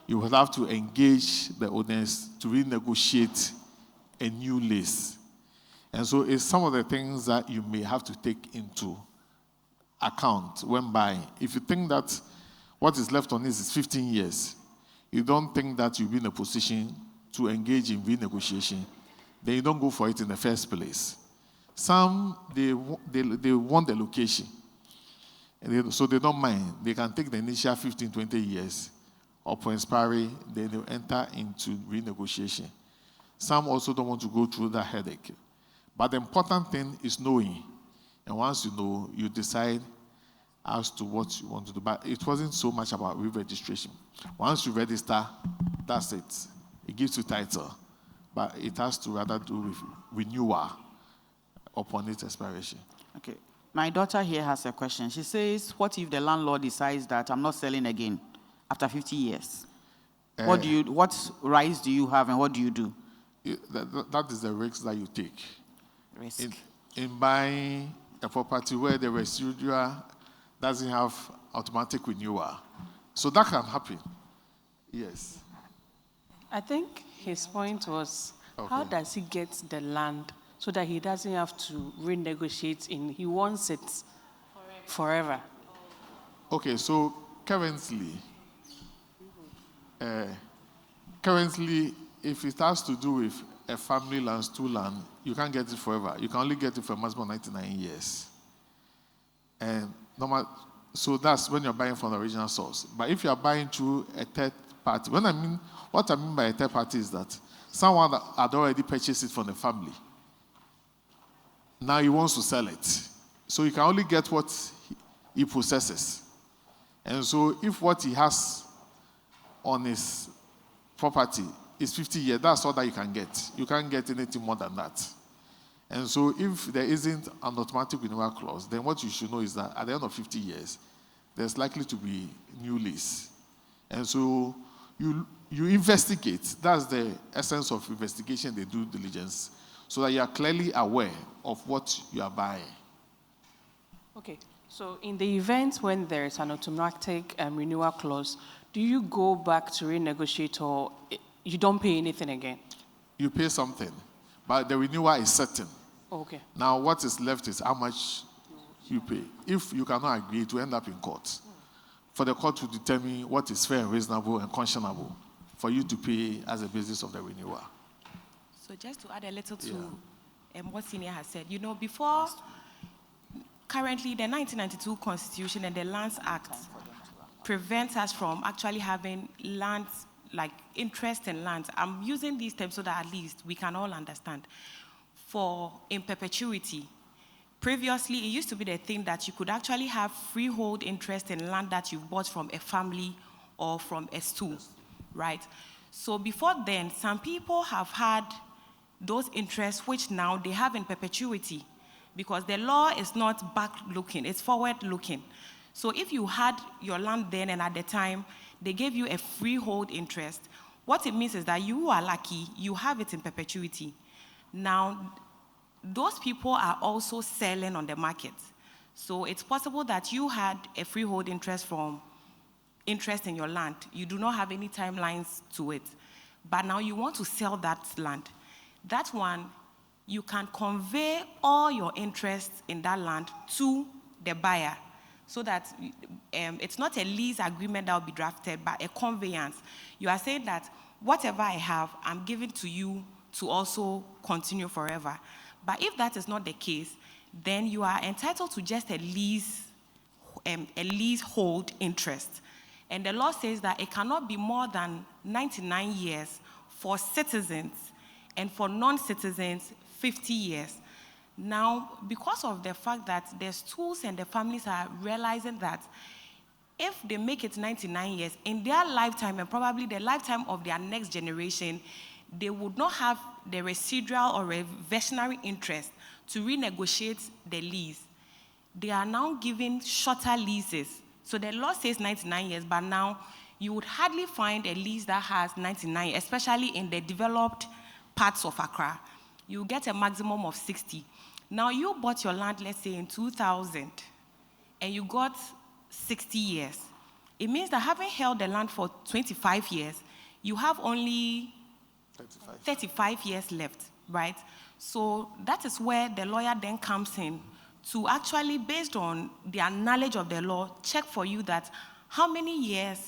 Speaker 1: you will have to engage the owners to renegotiate a new lease. And so it's some of the things that you may have to take into account when buying. If you think that what is left on this is 15 years, you don't think that you'll be in a position to engage in renegotiation, then you don't go for it in the first place. Some, they want the location, and so they don't mind. They can take the initial 15, 20 years upon expiry, then they'll enter into renegotiation. Some also don't want to go through that headache. But the important thing is knowing. And once you know, you decide as to what you want to do. But it wasn't so much about re-registration. Once you register, that's it. It gives you title. But it has to rather do with renewal upon its expiration.
Speaker 3: Okay. My daughter here has a question. She says, what if the landlord decides that I'm not selling again after 50 years? What rights do you have and what do you do?
Speaker 1: that is the risk that you take.
Speaker 3: Risk.
Speaker 1: In buying a property where the residual doesn't have automatic renewal. So that can happen. Yes.
Speaker 15: I think his point was, how
Speaker 1: Okay.
Speaker 15: does he get the land so that he doesn't have to renegotiate he wants it forever?
Speaker 1: Okay, so currently, if it has to do with a family land, two land, you can't get it forever. You can only get it for a maximum of 99 years. And so that's when you're buying from the original source. But if you're buying through a third party, what I mean by a third party is that someone that had already purchased it from the family, now he wants to sell it. So you can only get what he possesses. And so if what he has on his property is 50 years, that's all that you can get. You can't get anything more than that. And so if there isn't an automatic renewal clause, then what you should know is that at the end of 50 years, there's likely to be new lease. And so you investigate. That's the essence of investigation, the due diligence, so that you are clearly aware of what you are buying.
Speaker 15: Okay, so in the event when there is an automatic renewal clause, do you go back to renegotiate or you don't pay anything again?
Speaker 1: You pay something, but the renewal is certain.
Speaker 15: Okay.
Speaker 1: Now, what is left is how much you pay. If you cannot agree, it will end up in court. For the court to determine what is fair and reasonable and conscionable for you to pay as a basis of the renewal.
Speaker 12: So just to add a little to what Senior has said, before, currently the 1992 Constitution and the Lands Act prevents us from actually having lands, like interest in lands. I'm using these terms so that at least we can all understand. In perpetuity, previously it used to be the thing that you could actually have freehold interest in land that you bought from a family or from a stool, right? So before then, some people have had those interests which now they have in perpetuity because the law is not back-looking, it's forward-looking. So if you had your land then and at the time, they gave you a freehold interest, what it means is that you are lucky, you have it in perpetuity. Now, those people are also selling on the market. So it's possible that you had a freehold interest in your land. You do not have any timelines to it. But now you want to sell that land. That one, you can convey all your interests in that land to the buyer so that it's not a lease agreement that will be drafted, but a conveyance. You are saying that whatever I have, I'm giving to you to also continue forever. But if that is not the case, then you are entitled to just a leasehold interest. And the law says that it cannot be more than 99 years for citizens, and for non-citizens, 50 years. Now, because of the fact that the schools and the families are realizing that if they make it 99 years, in their lifetime, and probably the lifetime of their next generation, they would not have the residual or reversionary interest to renegotiate the lease. They are now giving shorter leases. So the law says 99 years, but now you would hardly find a lease that has 99, especially in the developed parts of Accra. You get a maximum of 60. Now you bought your land, let's say in 2000, and you got 60 years. It means that having held the land for 25 years, you have only 35 years left, right? So that is where the lawyer then comes in to actually, based on their knowledge of the law, check for you that how many years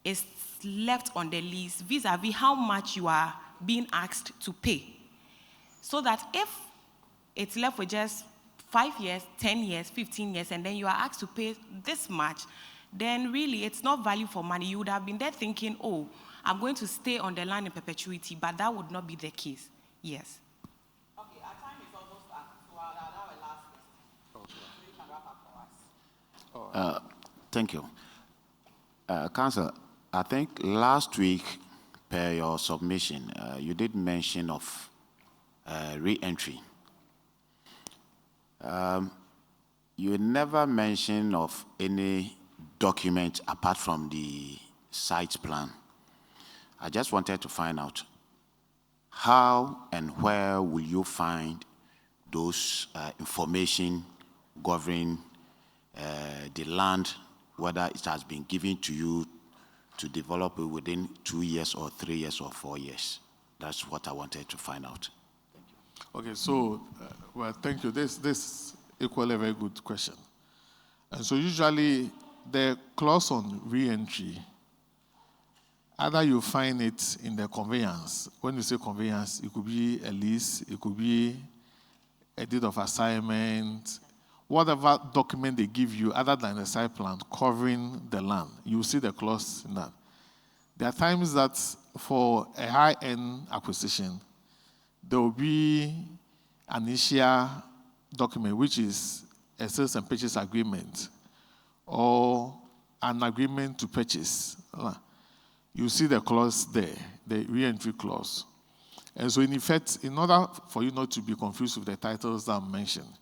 Speaker 12: is left on the lease vis-a-vis how much you are being asked to pay. So that if it's left with just 5 years, 10 years, 15 years, and then you are asked to pay this much, then really it's not value for money. You would have been there thinking, oh, I'm going to stay on the land in perpetuity, but that would not be the case. Yes.
Speaker 3: Okay, our time is almost up, so I'll allow a last question. So you can wrap up for us.
Speaker 6: Thank you. Council, I think last week, per your submission, you did mention of re-entry. You never mentioned of any document apart from the site plan. I just wanted to find out, how and where will you find those information governing the land, whether it has been given to you to develop it within 2 years or 3 years or 4 years? That's what I wanted to find out.
Speaker 1: Okay, so, well, thank you. This is equally a very good question. And so usually the clause on re-entry, either you find it in the conveyance. When you say conveyance, it could be a lease, it could be a deed of assignment, whatever document they give you other than the site plan covering the land, you see the clause in that. There are times that for a high-end acquisition, there will be an initial document, which is a sales and purchase agreement or an agreement to purchase. You see the clause there, the re-entry clause. And so in effect, in order for you not to be confused with the titles that I mentioned,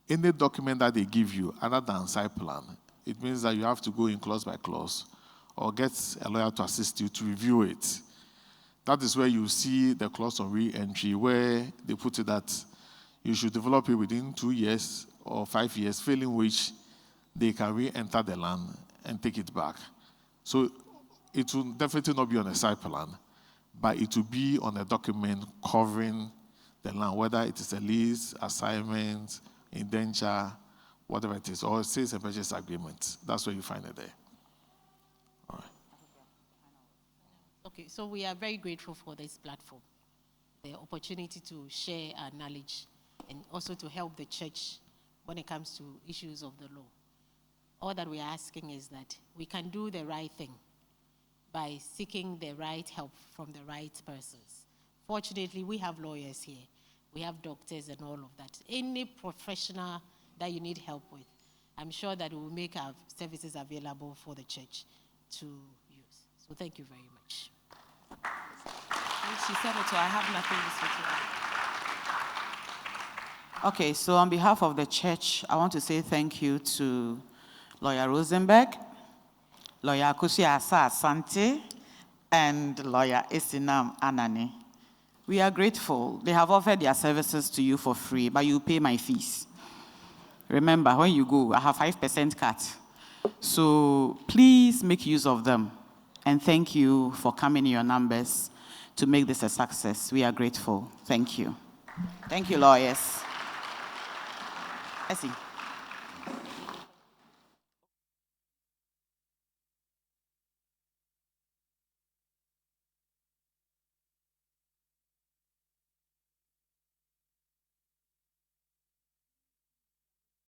Speaker 1: any document that they give you other than site plan, it means that you have to go in clause by clause or get a lawyer to assist you to review it. That is where you see the clause on re-entry, where they put it that you should develop it within 2 years or 5 years, failing which they can re-enter the land and take it back. So it will definitely not be on a site plan, but it will be on a document covering the land, whether it is a lease, assignment, indenture, whatever it is, or sales and purchase agreement. That's where you find it there. All right.
Speaker 10: Okay, so we are very grateful for this platform, the opportunity to share our knowledge and also to help the church when it comes to issues of the law. All that we are asking is that we can do the right thing by seeking the right help from the right persons. Fortunately, we have lawyers here. We have doctors and all of that. Any professional that you need help with, I'm sure that we will make our services available for the church to use. So thank you very much.
Speaker 12: She said it, so I have nothing to say.
Speaker 3: Okay, so on behalf of the church, I want to say thank you to Lawyer Rosenberg, Lawyer Akusi Asa Asante, and Lawyer Esinam Anani. We are grateful. They have offered their services to you for free, but you pay my fees. Remember, when you go, I have 5% cut. So please make use of them. And thank you for coming in your numbers to make this a success. We are grateful. Thank you. Thank you, lawyers. I see.